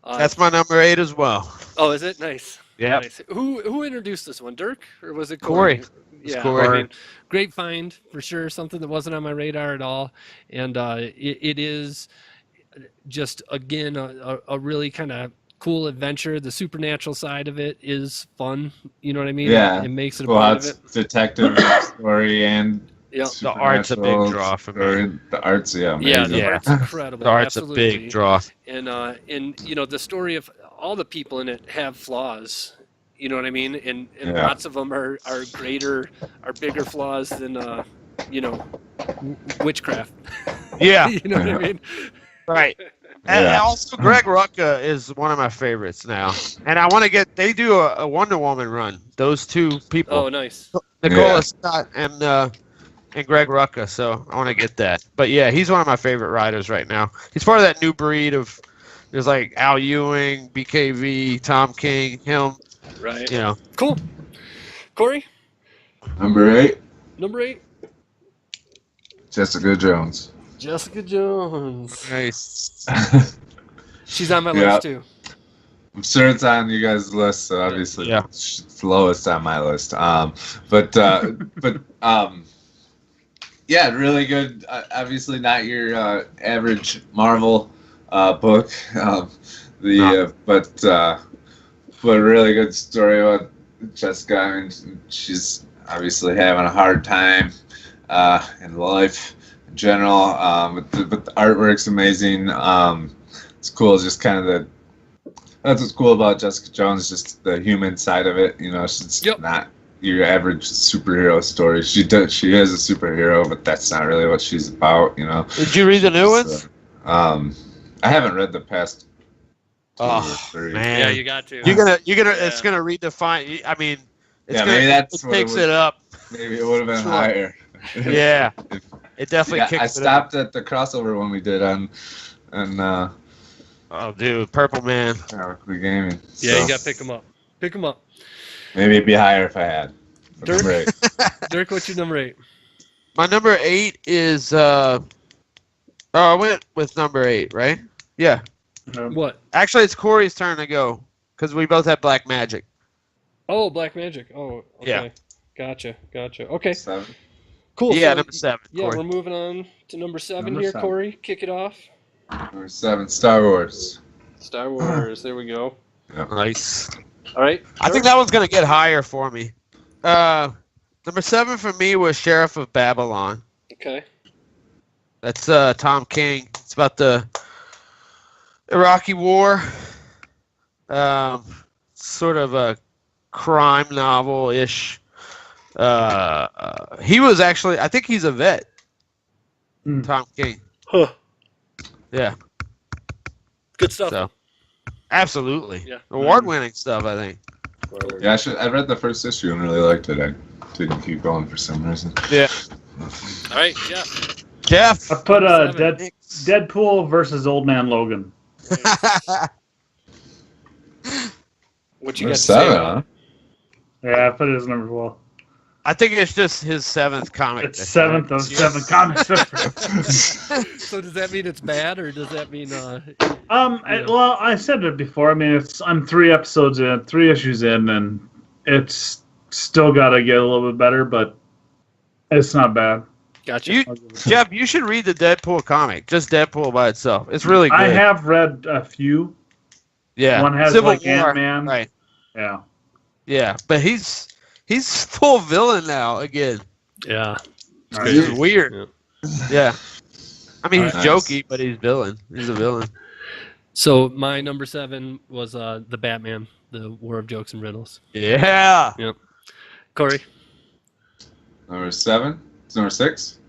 That's my number 8 as well. Oh, is it? Nice. Yeah. Nice. Who introduced this one? Dirk, or was it Corey? Yeah, Corey. I mean, great find for sure. Something that wasn't on my radar at all, and it is just again a really kind of cool adventure. The supernatural side of it is fun. You know what I mean? Yeah. It makes it a part of it. Detective story and. Yep. The art's a big draw for me. The art's amazing. The art's incredible. The art's absolutely. A big draw. And the story of all the people in it have flaws. You know what I mean? And lots of them are bigger flaws than witchcraft. Yeah. You know what I mean? Right. And also Greg Rucka is one of my favorites now. And I want to they do a Wonder Woman run. Those two people. Oh, nice. Nicola Scott and Greg Rucka, so I want to get that. But yeah, he's one of my favorite writers right now. He's part of that new breed of, there's like Al Ewing, BKV, Tom King, him. Right. Cool. Corey? Number 8. Number 8. Jessica Jones. Jessica Jones. Nice. She's on my list too. I'm sure it's on you guys' list, so obviously it's the lowest on my list. Yeah, really good. Obviously, not your average Marvel book. But really good story about Jessica. I mean, she's obviously having a hard time in life in general. But the artwork's amazing. It's cool. Just kind of that's what's cool about Jessica Jones. Just the human side of it. She's not your average superhero story. She is a superhero, but that's not really what she's about. Did you read the new ones? I haven't read the past 2 or 3. Man. Yeah, you got to. You're gonna. It's gonna redefine. I mean, maybe that's it takes it up. Maybe it would have been higher. Yeah, it definitely kicks it up. I stopped at the crossover one we did on oh, dude, Purple Man. Comically Gaming. Yeah, you gotta pick them up. Pick them up. Maybe it'd be higher if I had. Dirk, Dirk, what's your number 8? My number 8 is I went with number 8, right? Yeah. What? Actually, it's Corey's turn to go because we both have Black Magic. Oh, Black Magic. Oh, okay. Yeah. Gotcha. Okay. 7. Cool. Yeah, so, number 7. Yeah, Corey. we're moving on to number 7 here, 7. Corey. Kick it off. Number 7, Star Wars. Star Wars. There we go. Yep. Nice. All right. I think that one's gonna get higher for me. Number 7 for me was Sheriff of Babylon. Okay. That's Tom King. It's about the Iraqi War. Sort of a crime novel-ish. He was actually, I think he's a vet. Tom King. Huh. Yeah. Good stuff. So, absolutely. Yeah. Award-winning stuff, I think. Yeah, I read the first issue and really liked it. I didn't keep going for some reason. Yeah. All right, Jeff. I put Deadpool versus Old Man Logan. What you got to say? 7, huh? Yeah, I put it as number 12. I think it's just his 7th comic. It's 7th of 7 comics. So does that mean it's bad, or does that mean? Well, I said it before. I mean, I'm 3 issues in, and it's still got to get a little bit better, but it's not bad. Gotcha. Jeff, you should read the Deadpool comic. Just Deadpool by itself. It's really good. I have read a few. Yeah. One has Civil like War. Ant-Man. Right. Yeah. Yeah, but he's full villain now again. Yeah. It's weird. Yeah. I mean, he's Nice. jokey, but he's villain. He's a villain. So my number 7 was the Batman, the War of Jokes and Riddles. Yeah. Yep. Corey. Number 7? It's number 6?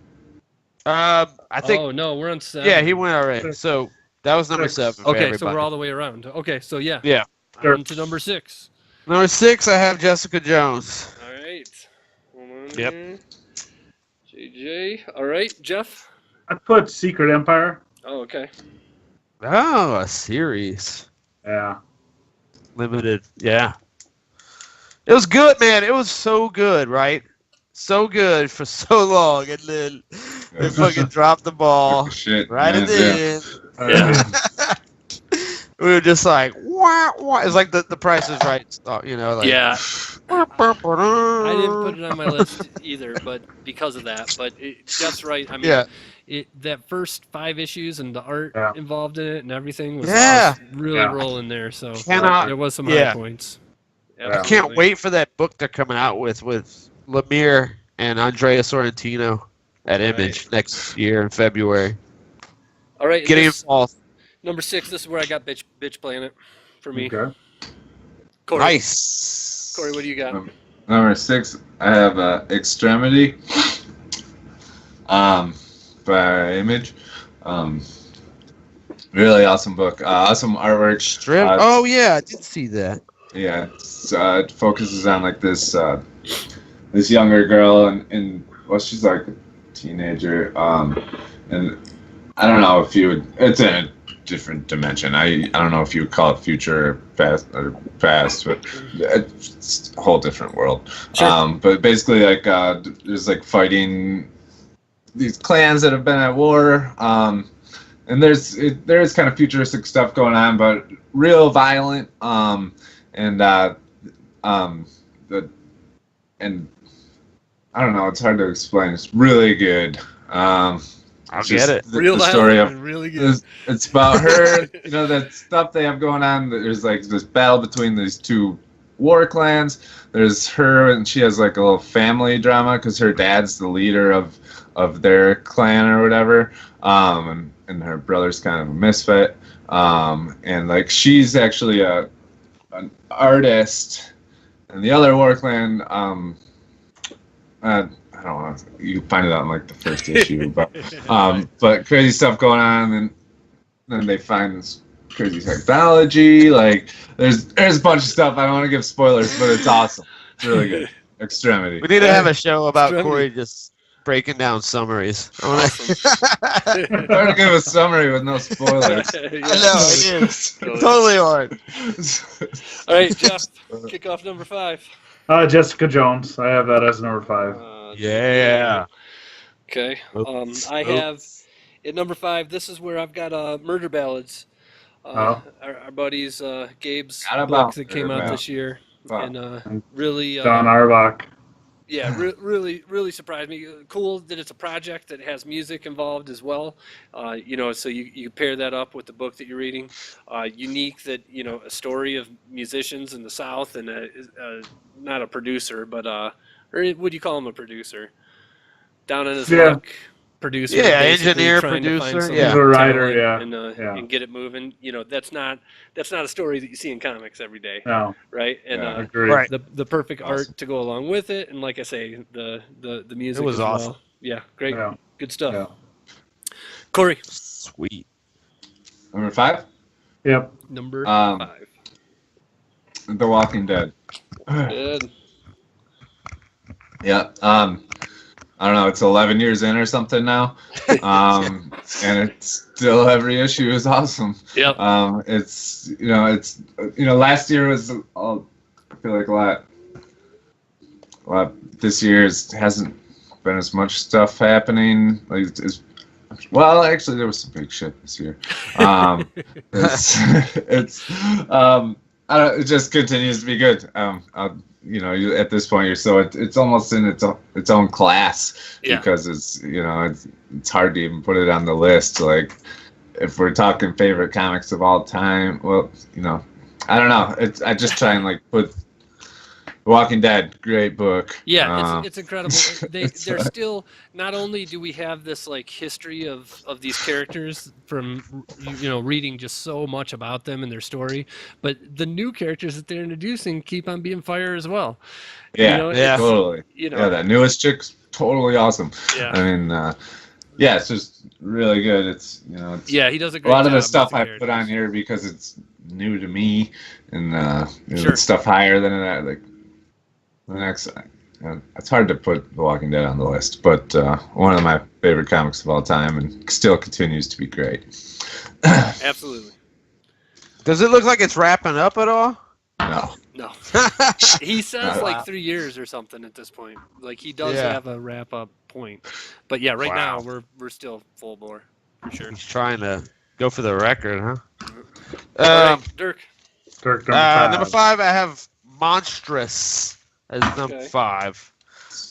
I think. Oh no, we're on 7. Yeah, he went already. So that was number 7. For Okay, so everybody. we're all the way around. Okay, so yeah. Yeah. On to number 6. Number 6, I have Jessica Jones. All right. Hold on Yep. here. JJ. All right, Jeff. I put Secret Empire. Oh, okay. Oh, a series. Yeah. Limited. Yeah. It was good, man. It was so good, right? So good for so long, and then they fucking dropped the ball Shit. right at man, the end. We were just like, wah. It's like the Price is Right stuff, you know? Like, Yeah. I I didn't put it on my list either, but because of that. But Jeff's right. I mean, that first 5 issues and the art involved in it and everything was really rolling there. So there was some high points. I can't wait for that book they're coming out with Lemire and Andrea Sorrentino at Image next year in February. All right. Getting involved. Number 6, this is where I got Bitch Planet for me. Okay. Corey. Nice. Corey, what do you got? Number 6, I have Extremity by Image. Really awesome book. Awesome artwork. Oh, yeah, I did see that. Yeah, it focuses on like this this younger girl, and well, she's like a teenager. And I don't know if you would. It's in a different dimension. I don't know if you would call it future or past, but it's a whole different world. Sure. But basically, like there's like fighting these clans that have been at war. And there is kind of futuristic stuff going on, but real violent. And I don't know. It's hard to explain. It's really good. I'll get it. Real the story of really good. It's about her. You know, that stuff they have going on. There's like this battle between these 2 war clans. There's her, and she has like a little family drama because her dad's the leader of their clan or whatever. And her brother's kind of a misfit. And like she's actually an artist, and the other war clan, I don't know, you find it out in like the first issue, but crazy stuff going on, and then they find this crazy technology. Like there's a bunch of stuff. I don't want to give spoilers, but it's awesome. It's really good. Extremity. We need to have a show about Corey just breaking down summaries. Awesome. Hard to give a summary with no spoilers. Yeah. I know, it is. Totally hard. All right, Jeff, kick off number 5. Jessica Jones. I have that as number 5. Yeah. Okay. I have at number 5. This is where I've got Murder Ballads. Our buddies Gabe's book that came out this year, and really John Arbach. Yeah, really surprised me. Cool that it's a project that has music involved as well. You know, so you pair that up with the book that you're reading. Unique that, you know, a story of musicians in the South and not a producer, but or would you call him a producer? Down on his luck, producer. Yeah, basically engineer, trying to find producer, some yeah. He's a writer, talent and get it moving. You know, that's not a story that you see in comics every day, No, right? And agreed. Right. the perfect art to go along with it, and like I say, the music It was as awesome. well. Yeah, great, Yeah. good stuff. Yeah. Corey, Sweet. Number 5? Yep. number 5. The Walking Dead. Good. Yeah. I don't know. It's 11 years in or something now, and it's still every issue is awesome. Yep. It's last year was I feel like a lot. This year hasn't been as much stuff happening. Like well, actually, there was some big shit this year. It just continues to be good. At this point, it's almost in its own class because it's hard to even put it on the list. Like, if we're talking favorite comics of all time, well, I don't know. I just try and put The Walking Dead, great book. Yeah, it's incredible. They're still, not only do we have this history of these characters from reading just so much about them and their story, but the new characters that they're introducing keep on being fire as well. Yeah, totally. Yeah, that newest chick's totally awesome. Yeah. I mean, it's just really good. It's he does a great job. A lot of the stuff I characters. put on here because it's new to me, and Sure. stuff higher than that, the next, it's hard to put The Walking Dead on the list, but one of my favorite comics of all time, and still continues to be great. Absolutely. Does it look like it's wrapping up at all? No. He says 3 years or something at this point. He does have a wrap up point, but right now we're still full bore for sure. He's trying to go for the record, huh? All right, Dirk. Dirk, number 5, I have Monstrous as number 5.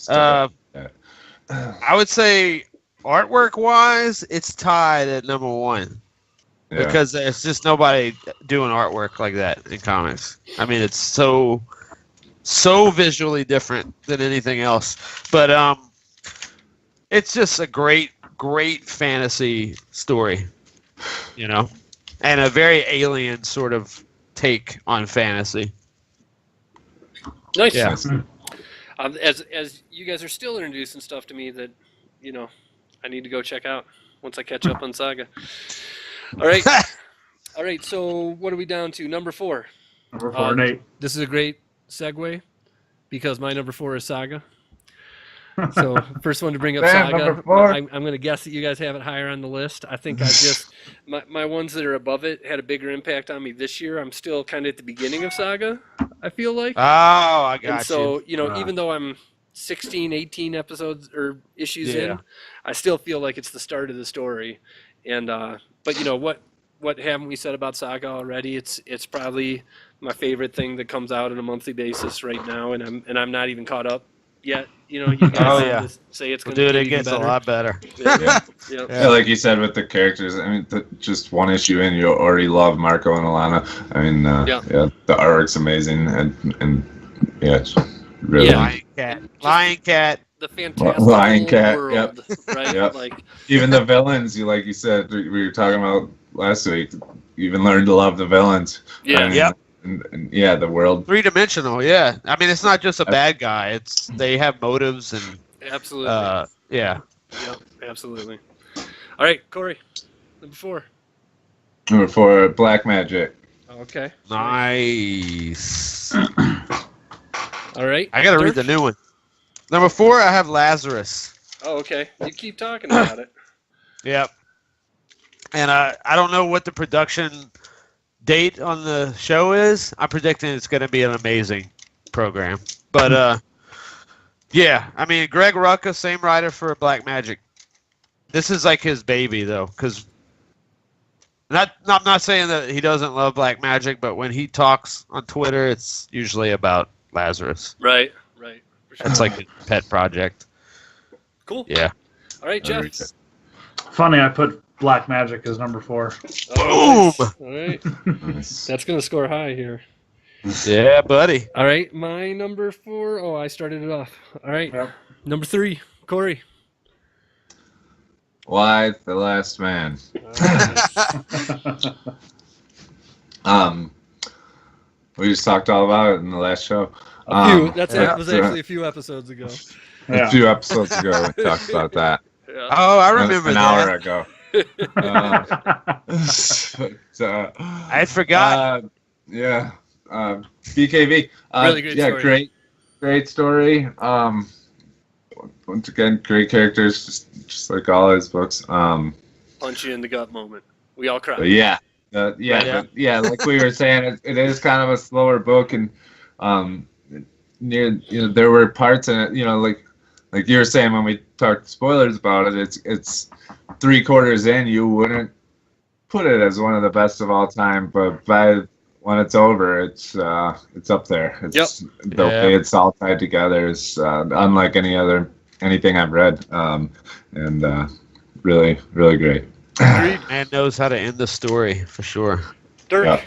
I would say artwork wise, it's tied at number 1 because there's just nobody doing artwork like that in comics. I mean, it's so visually different than anything else, but it's just a great fantasy story, and a very alien sort of take on fantasy. Nice. Yeah. As you guys are still introducing stuff to me that, I need to go check out once I catch up on Saga. All right. All right. So what are we down to? Number 4. Number 4, Nate. This is a great segue because my number 4 is Saga. So first one to bring up Saga. Number 4. I'm going to guess that you guys have it higher on the list. I think my ones that are above it had a bigger impact on me this year. I'm still kind of at the beginning of Saga, I feel like. Oh, I got you. And so, even though I'm 16, 18 episodes or issues in, I still feel like it's the start of the story. And but what haven't we said about Saga already? It's probably my favorite thing that comes out on a monthly basis right now, and I'm not even caught up yet. You guys say it's going to Dude, get it gets better. a lot better. Yeah, like you said with the characters. I mean, just one issue in, you already love Marco and Alana. I mean, the artwork's amazing, and it's really Lion Cat. The fantastic Lion Cat, world, right? Yep. Even the villains, like you said, we were talking about last week. You even learned to love the villains. Yeah. And the world. 3-dimensional, yeah. I mean, it's not just a bad guy. They have motives and Absolutely. Yeah. Yep, absolutely. All right, Corey, number 4. Number 4, Black Magic. Okay. Nice. All right. I got to read the new one. Number 4, I have Lazarus. Oh, okay. You keep talking about it. Yep. And I don't know what the production date on the show is. I'm predicting it's going to be an amazing program. But, I mean, Greg Rucka, same writer for Black Magic. This is like his baby, though, because I'm not saying that he doesn't love Black Magic, but when he talks on Twitter, it's usually about Lazarus. Right. For sure. It's like a pet project. Cool. Yeah. All right, Jeff. Funny, I put Black Magic as number 4. Oh, nice. All right. That's going to score high here. Yeah, buddy. All right, my number 4. Oh, I started it off. All right. Yep. Number 3, Corey. Why the Last Man? We just talked all about it in the last show. That's it. It was actually a few eepisodes ago. A few episodes ago, we talked about that. Yeah. Oh, I remember an that. hour ago. I forgot. Yeah. BKV. Really great story. Great story. Once again, great characters, just like all his books. Punch you in the gut moment. We all cried. But like we were saying, it is kind of a slower book, and there were parts in it, like you were saying when we talked spoilers about it, it's 3/4 in, you wouldn't put it as one of the best of all time, but when it's over, it's up there. The way it's all tied together is unlike anything I've read, and really, really great. Man knows how to end the story for sure. Dirk, yeah.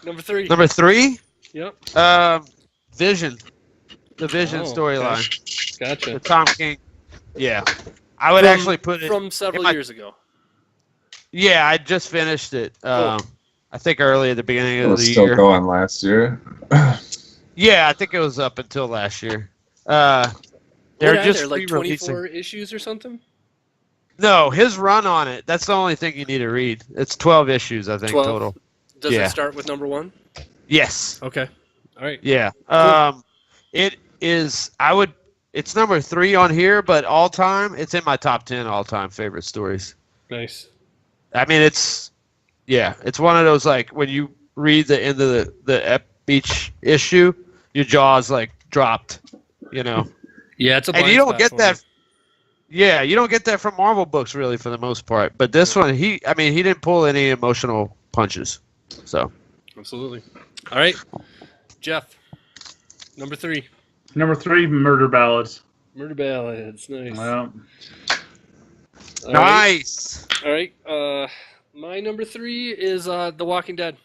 Number 3. Number 3? Yep. Vision. The Vision storyline. Okay. Gotcha. The Tom King. Yeah. I would actually put it from several years ago. Yeah, I just finished it. Cool. I think early at the beginning of the year. It was still going last year. Yeah, I think it was up until last year. They're just like 24 issues or something? No, his run on it, that's the only thing you need to read. It's 12 issues, I think, 12? total. Does it start with number 1? Yes. Okay. All right. Yeah. Cool. It is, it's number 3 on here, but all time, it's in my top 10 all-time favorite stories. Nice. I mean, it's one of those, like, when you read the end of each issue, your jaw's, like, dropped, Yeah, it's a blind and you don't spot get for that. me. Yeah, you don't get that from Marvel books, really, for the most part. But this one, he didn't pull any emotional punches. So. Absolutely. All right. Jeff, number 3. Number 3, Murder Ballads. Murder Ballads. Nice. Well. Nice. All right. My number 3 is The Walking Dead.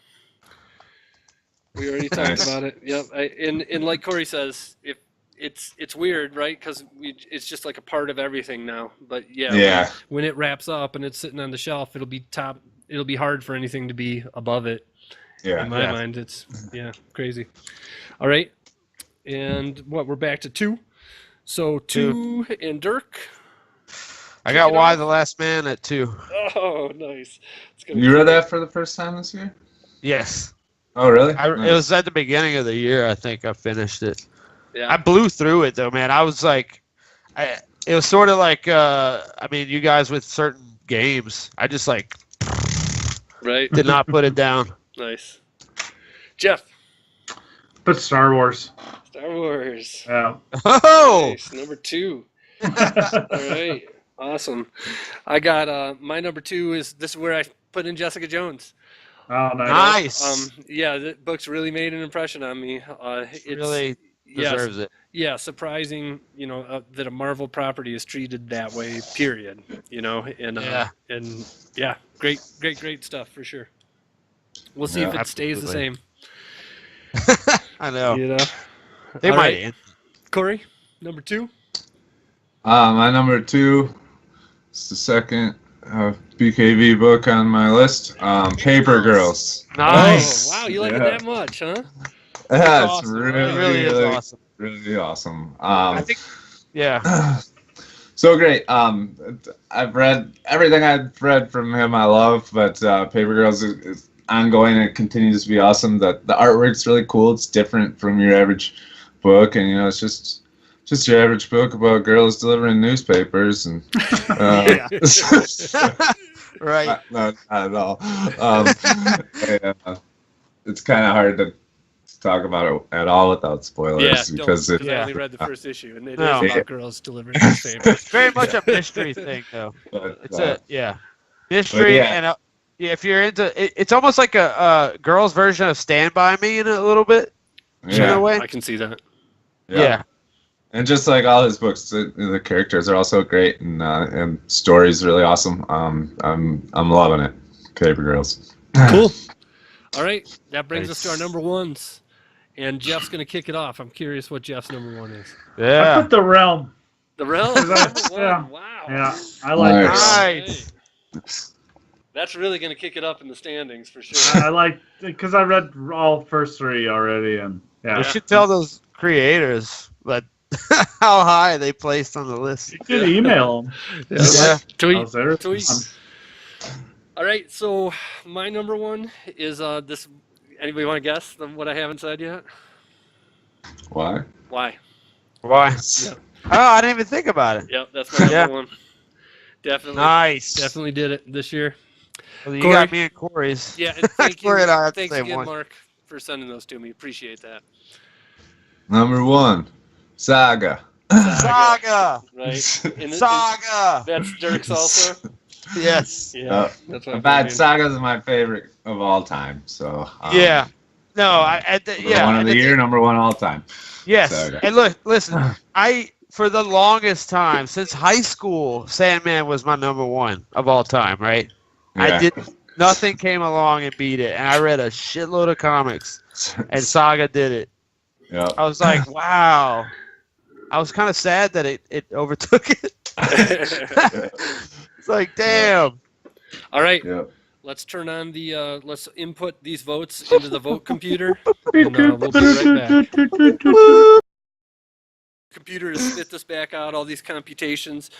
We already talked about it. Yep. And like Corey says, if it's weird, right? Because it's just like a part of everything now. But when it wraps up and it's sitting on the shelf, it'll be top. It'll be hard for anything to be above it. Yeah. In my mind, it's crazy. All right. And we're back to 2. So 2 and Dirk. I got Why the Last Man at 2. Oh, nice. You read that for the first time this year? Yes. Oh, really? It was at the beginning of the year, I think I finished it. Yeah. I blew through it, though, man. I was like, it was sort of like, you guys with certain games, I just, like, did not put it down. Nice. Jeff. But Star Wars. Star Wars. Yeah. Oh! Nice. Number 2. All right. Awesome. I got, my number 2 is, this is where I put in Jessica Jones. Oh, nice. The book's really made an impression on me. It's really deserves it. Yeah, surprising, that a Marvel property is treated that way, period. Great stuff for sure. We'll see if it stays the same. I know. They All might. Right. Corey, number 2. My number 2 is the second BKV book on my list. Paper Girls. Nice. Oh, wow, you like it that much, huh? Yeah, it's awesome. really is awesome. Really awesome. I think, so great. I've read everything I've read from him. I love, but Paper Girls is ongoing. It continues to be awesome. The artwork's really cool. It's different from your average book, and it's just your average book about girls delivering newspapers and. Right. Not at all. It's kind of hard to talk about it at all without spoilers because I only read the first issue and it is about girls delivering newspapers. It's very much a mystery thing, though. But, it's mystery and if you're into it's almost like a girl's version of Stand By Me in a little bit. In a way. I can see that. Yeah. And just like all his books, the characters are also great, and story's really awesome. I'm loving it. Paper Girls. Cool. All right, that brings us to our number 1s, and Jeff's gonna kick it off. I'm curious what Jeff's number 1 is. Yeah. I put The Realm. The Realm. Yeah. Wow. Yeah, I like Nice. Nice. That's really going to kick it up in the standings for sure. I like because I read all first 3 already, and We should tell those creators that how high they placed on the list. you could email them. Yeah. Tweet. There. Tweet. All right, so my number one is this. Anybody want to guess what I haven't said yet? Why? Why? Why? Yep. Oh, I didn't even think about it. Yep, that's my number one. Definitely. Nice. Definitely did it this year. Well, you Corey? got me and Corey's. Yeah, and thank you. Corey and I have the Thanks same again, one. Mark, for sending those to me. Appreciate that. Number 1, Saga. Saga. Right. And Saga. that's Dirk's also. Yes. Yeah. That's what In fact, Saga's my favorite of all time. So Yeah. No, one of the year, number 1 all time. Yes. Saga. And look, listen, for the longest time, since high school, Sandman was my number 1 of all time, right? Yeah. Nothing came along and beat it. And I read a shitload of comics, and Saga did it. Yep. I was like, wow. I was kind of sad that it overtook it. It's like, damn. All right. Yep. Let's turn on the. Let's input these votes into the vote computer, and we'll be right back. Computer has spit this back out, all these computations.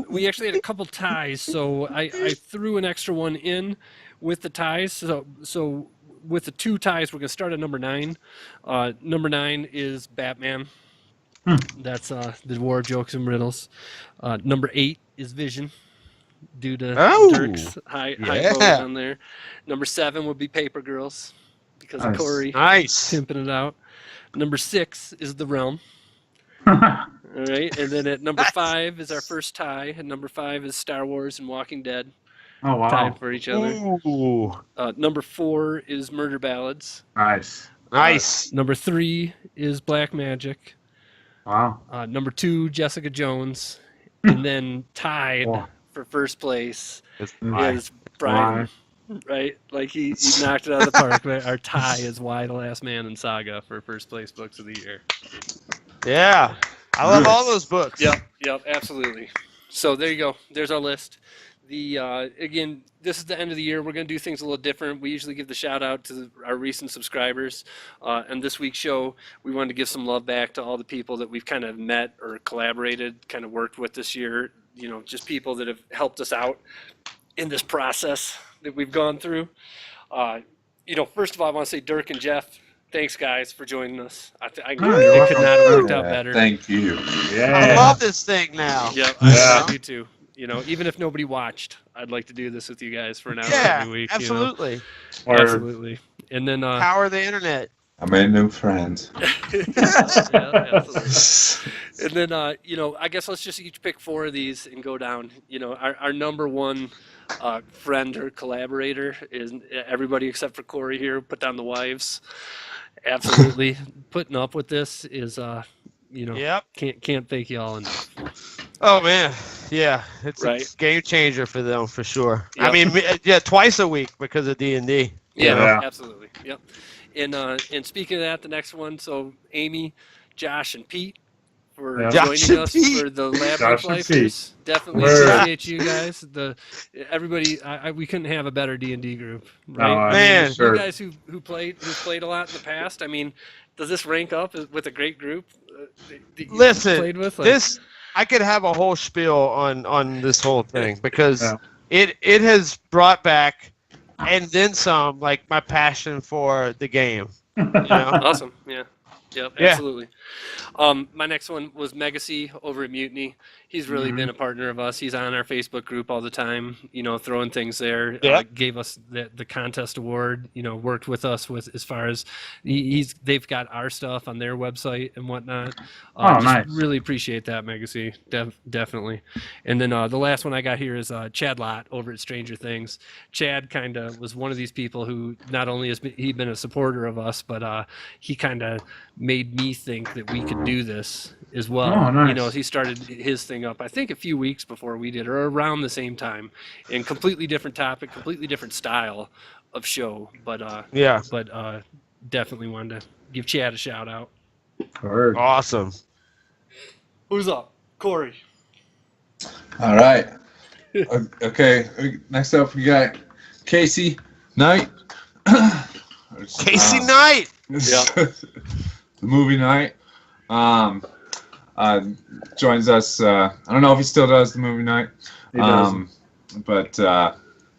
We actually had a couple ties, so I threw an extra one in with the ties. So with the 2 ties, we're going to start at number 9. Number 9 is Batman. That's the War Jokes and Riddles. Number 8 is Vision, due to Dirk's high vote on there. Number 7 would be Paper Girls, because of Corey pimping it out. Number 6 is The Realm. All right, and then at number 5 is our first tie, and number 5 is Star Wars and Walking Dead. Oh wow! Tied for each other. Ooh. Number 4 is Murder Ballads. Nice. Number 3 is Black Magic. Wow. Number 2, Jessica Jones, and then tied for first place is Brian. Right, like he knocked it out of the park. Our tie is Why the Last Man in Saga for first place books of the year. Yeah, I love all those books. Yep, absolutely. So there you go. There's our list. Again, this is the end of the year. We're going to do things a little different. We usually give the shout out to our recent subscribers. And this week's show, we wanted to give some love back to all the people that we've kind of met or collaborated, kind of worked with this year. You know, just people that have helped us out in this process that we've gone through. First of all, I want to say Dirk and Jeff, thanks guys for joining us. It could not have worked out better. Thank you. Yeah. I love this thing now. Yeah, I do too. Even if nobody watched, I'd like to do this with you guys for an hour every week. Absolutely. Absolutely. And then power the internet. I made new friends. Yeah, absolutely. And then I guess let's just each pick 4 of these and go down. Our number 1 friend or collaborator is everybody except for Corey here. Put down the wives. Absolutely. Putting up with this is can't thank you all enough. Oh man, yeah, it's a game changer for them for sure. Yep. I mean, twice a week because of D&D. Yeah, absolutely. Yep. And speaking of that, the next one. So Amy, Josh, and Pete for joining us for the Labyrinth Lifers. Definitely appreciate you guys. Everybody, we couldn't have a better D&D group, right? Man, you guys who played a lot in the past. I mean, does this rank up with a great group? Listen, played with? This I could have a whole spiel on this whole thing because it has brought back and then some like my passion for the game. Awesome. Yeah. Yep, absolutely. My next one was Megacy over at Mutiny. He's really been a partner of us. He's on our Facebook group all the time, throwing things there. Gave us the contest award, worked with us with as far as they've got our stuff on their website and whatnot. Nice. Really appreciate that, Megacy. Definitely. And then the last one I got here is Chad Lott over at Stranger Things. Chad kind of was one of these people who not only has he been a supporter of us, but he kind of made me think that we could do this as well. Oh, nice. He started his thing up, I think a few weeks before we did, or around the same time, and completely different topic, completely different style of show. But definitely wanted to give Chad a shout out. Awesome. Who's up? Corey. All right. Okay. Next up, we got Casey Knight. Casey Knight. Yeah. The movie night. Joins us. I don't know if he still does the movie night. He does. But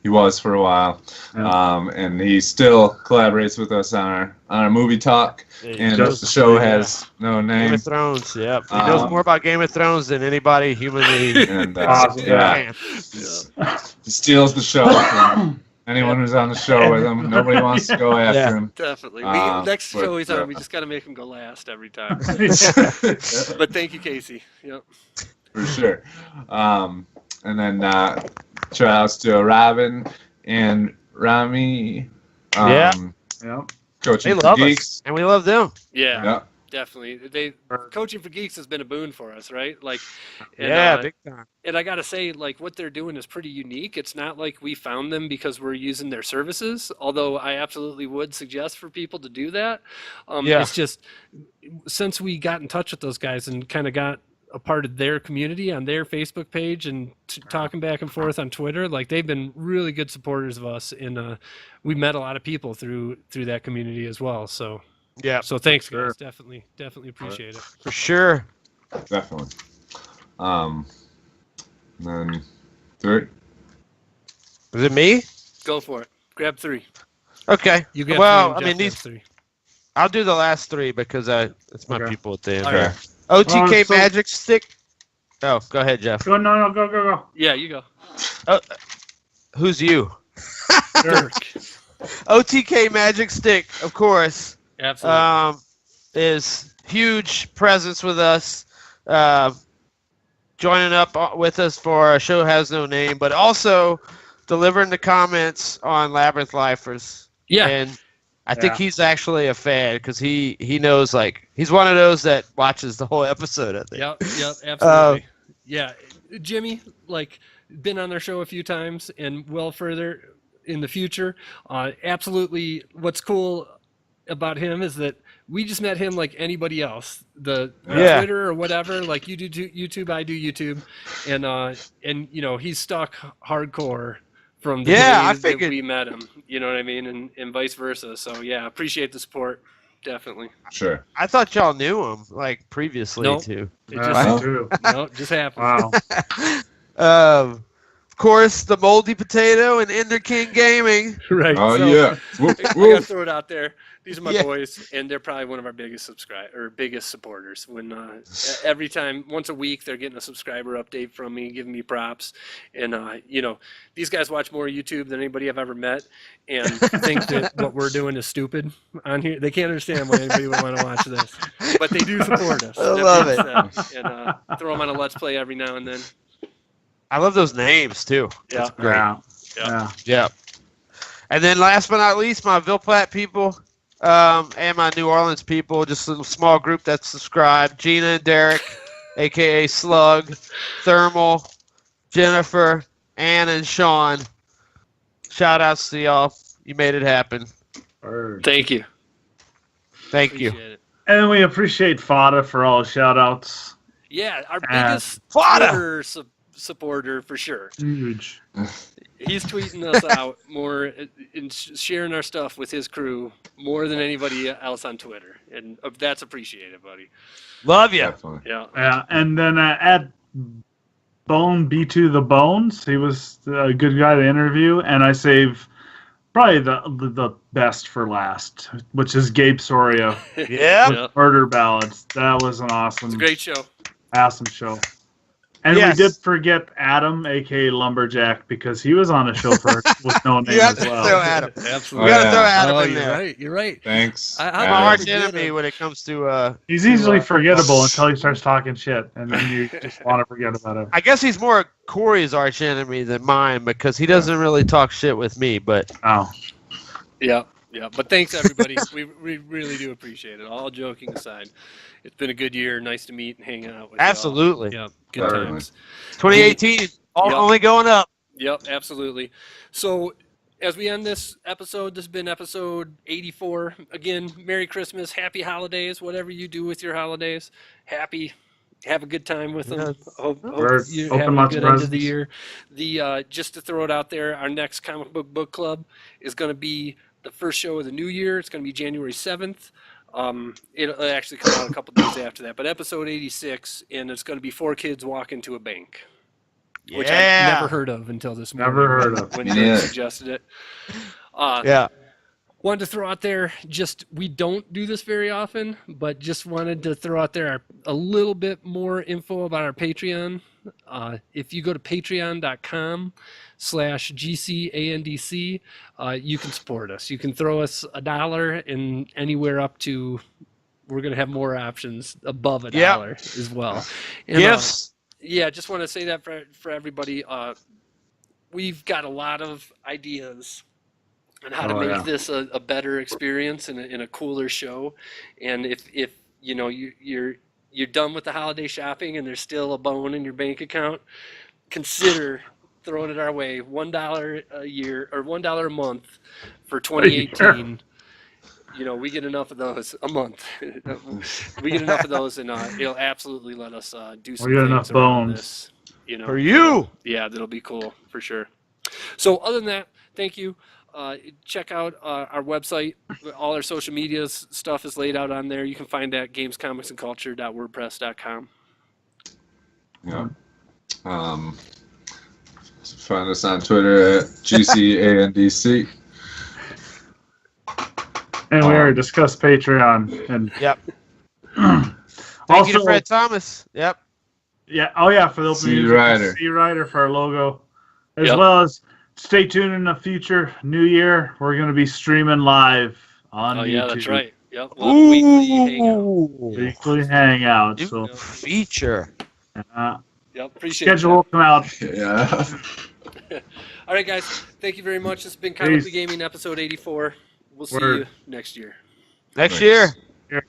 he was for a while. Yeah. And he still collaborates with us on our movie talk. And the show has no name. Game of Thrones, yep. He knows more about Game of Thrones than anybody humanly. And he steals the show from anyone who's on the show with him. Nobody wants to go after him. Definitely. Next show he's on, we just got to make him go last every time. But thank you, Casey. Yep. For sure. And then shout outs to Robin and Rami. Coaching for Geeks. And we love them. Yeah. Definitely. Coaching for Geeks has been a boon for us, right? Like, big time. And I got to say, like, what they're doing is pretty unique. It's not like we found them because we're using their services, although I absolutely would suggest for people to do that. It's just, since we got in touch with those guys and kind of got a part of their community on their Facebook page and talking back and forth on Twitter, like, they've been really good supporters of us. And we met a lot of people through that community as well. So. Yeah. So thanks, guys. Definitely appreciate it. For sure. Definitely. And then third. Is it me? Go for it. Grab 3. Okay. You get well, 3, I mean, these 3. I'll do the last 3 because it's my people at the end. Okay. OTK MagicStick. Oh, go ahead, Jeff. No, go. Yeah, you go. Who's you? Dirk. OTK MagicStick, of course. Absolutely. Is huge presence with us, joining up with us for our show has no name, but also delivering the comments on Labyrinth Lifers. Yeah. And I think he's actually a fan because he knows, like, he's one of those that watches the whole episode, I think. Yep, absolutely. Jimmy, like, been on their show a few times and well further in the future. Absolutely. What's cool about him is that we just met him like anybody else. Twitter or whatever, like, you do YouTube, I do YouTube, and you know, he's stuck hardcore from the days that we met him. You know what I mean, and vice versa. So yeah, appreciate the support, definitely. Sure. I thought y'all knew him like previously too. It just happened. Wow. Of course, the Moldy Potato and Ender King Gaming. Right. Oh, so, yeah. I gotta throw it out there. These are my boys, and they're probably one of our biggest supporters. When every time, once a week, they're getting a subscriber update from me, giving me props, and you know, these guys watch more YouTube than anybody I've ever met, and think that what we're doing is stupid on here. They can't understand why anybody would want to watch this, but they do support us. I love it. And throw them on a Let's Play every now and then. I love those names too. Yeah. That's great. Yeah. And then last but not least, my Ville Platte people. And my New Orleans people, just a little small group that's subscribed. Gina and Derek, a.k.a. Slug, Thermal, Jennifer, Ann, and Sean. Shout-outs to y'all. You made it happen. Thank you. Thank you. It. And we appreciate Fodda for all the shout-outs. Yeah, our biggest Twitter supporter for sure. Huge. He's tweeting us out more and sharing our stuff with his crew more than anybody else on Twitter, and that's appreciated, buddy. Love you. Definitely. Yeah, and then at Bone B2 the Bones, he was a good guy to interview, and I save probably the best for last, which is Gabe Soria. Yeah. Murder Ballads. That was an awesome. It's a great show. Awesome show. And we did forget Adam, a.k.a. Lumberjack, because he was on a show with no name as well. Throw Adam. Absolutely. We got to throw Adam in there. You're right. Thanks. I'm my arch enemy when it comes to... he's easily forgettable until he starts talking shit, and then you just want to forget about him. I guess he's more Corey's arch enemy than mine, because he doesn't really talk shit with me, but... Oh. Yeah. But thanks, everybody. we really do appreciate it. All joking aside. It's been a good year. Nice to meet and hang out with you. Absolutely. Yeah, good times. 2018, only going up. Yep, absolutely. So as we end this episode, this has been episode 84. Again, Merry Christmas, Happy Holidays, whatever you do with your holidays. Happy have a good time with them. Yes. Hope We're you open have a lots good of end of the presents. year. Just to throw it out there, our next comic book club is going to be the first show of the new year. It's going to be January 7th. It'll actually come out a couple days after that, but episode 86, and it's going to be 4 kids walk into a bank. Which I've never heard of until this morning. Never heard of. When Dirk suggested it. Yeah. Wanted to throw out there, we don't do this very often, but just wanted to throw out there a little bit more info about our Patreon. If you go to patreon.com/GCandC, you can support us. You can throw us $1 and anywhere up to, we're going to have more options above $1 as well. And, Gifts. Just want to say that for everybody. We've got a lot of ideas on how to make this a better experience and a cooler show. And if you know you're done with the holiday shopping and there's still a bone in your bank account, consider throwing it our way. $1 a year or $1 a month for 2018. You know, we get enough of those a month. We get enough of those, and it'll absolutely let us do some things enough around bones. this. You know, For you. Yeah, that'll be cool for sure. So, other than that, thank you. Check out our website. All our social media stuff is laid out on there. You can find that at gamescomicsandculture.wordpress.com. Yeah. Find us on Twitter at GCandC. And we already discussed Patreon. And Yep. also, Thank you to Fred Thomas. Yep. Yeah. Oh, yeah. For the opening Xee Reiter. Xee Reiter for our logo, as well as stay tuned in the future. New year, we're going to be streaming live on YouTube. Yeah, that's right. Yep. We'll weekly hangout. Weekly hangout. New So feature. Yep. Appreciate schedule will come out. Yeah. All right, guys. Thank you very much. This has been Comically Gaming, episode 84. We'll see you next year. Next year. Yeah.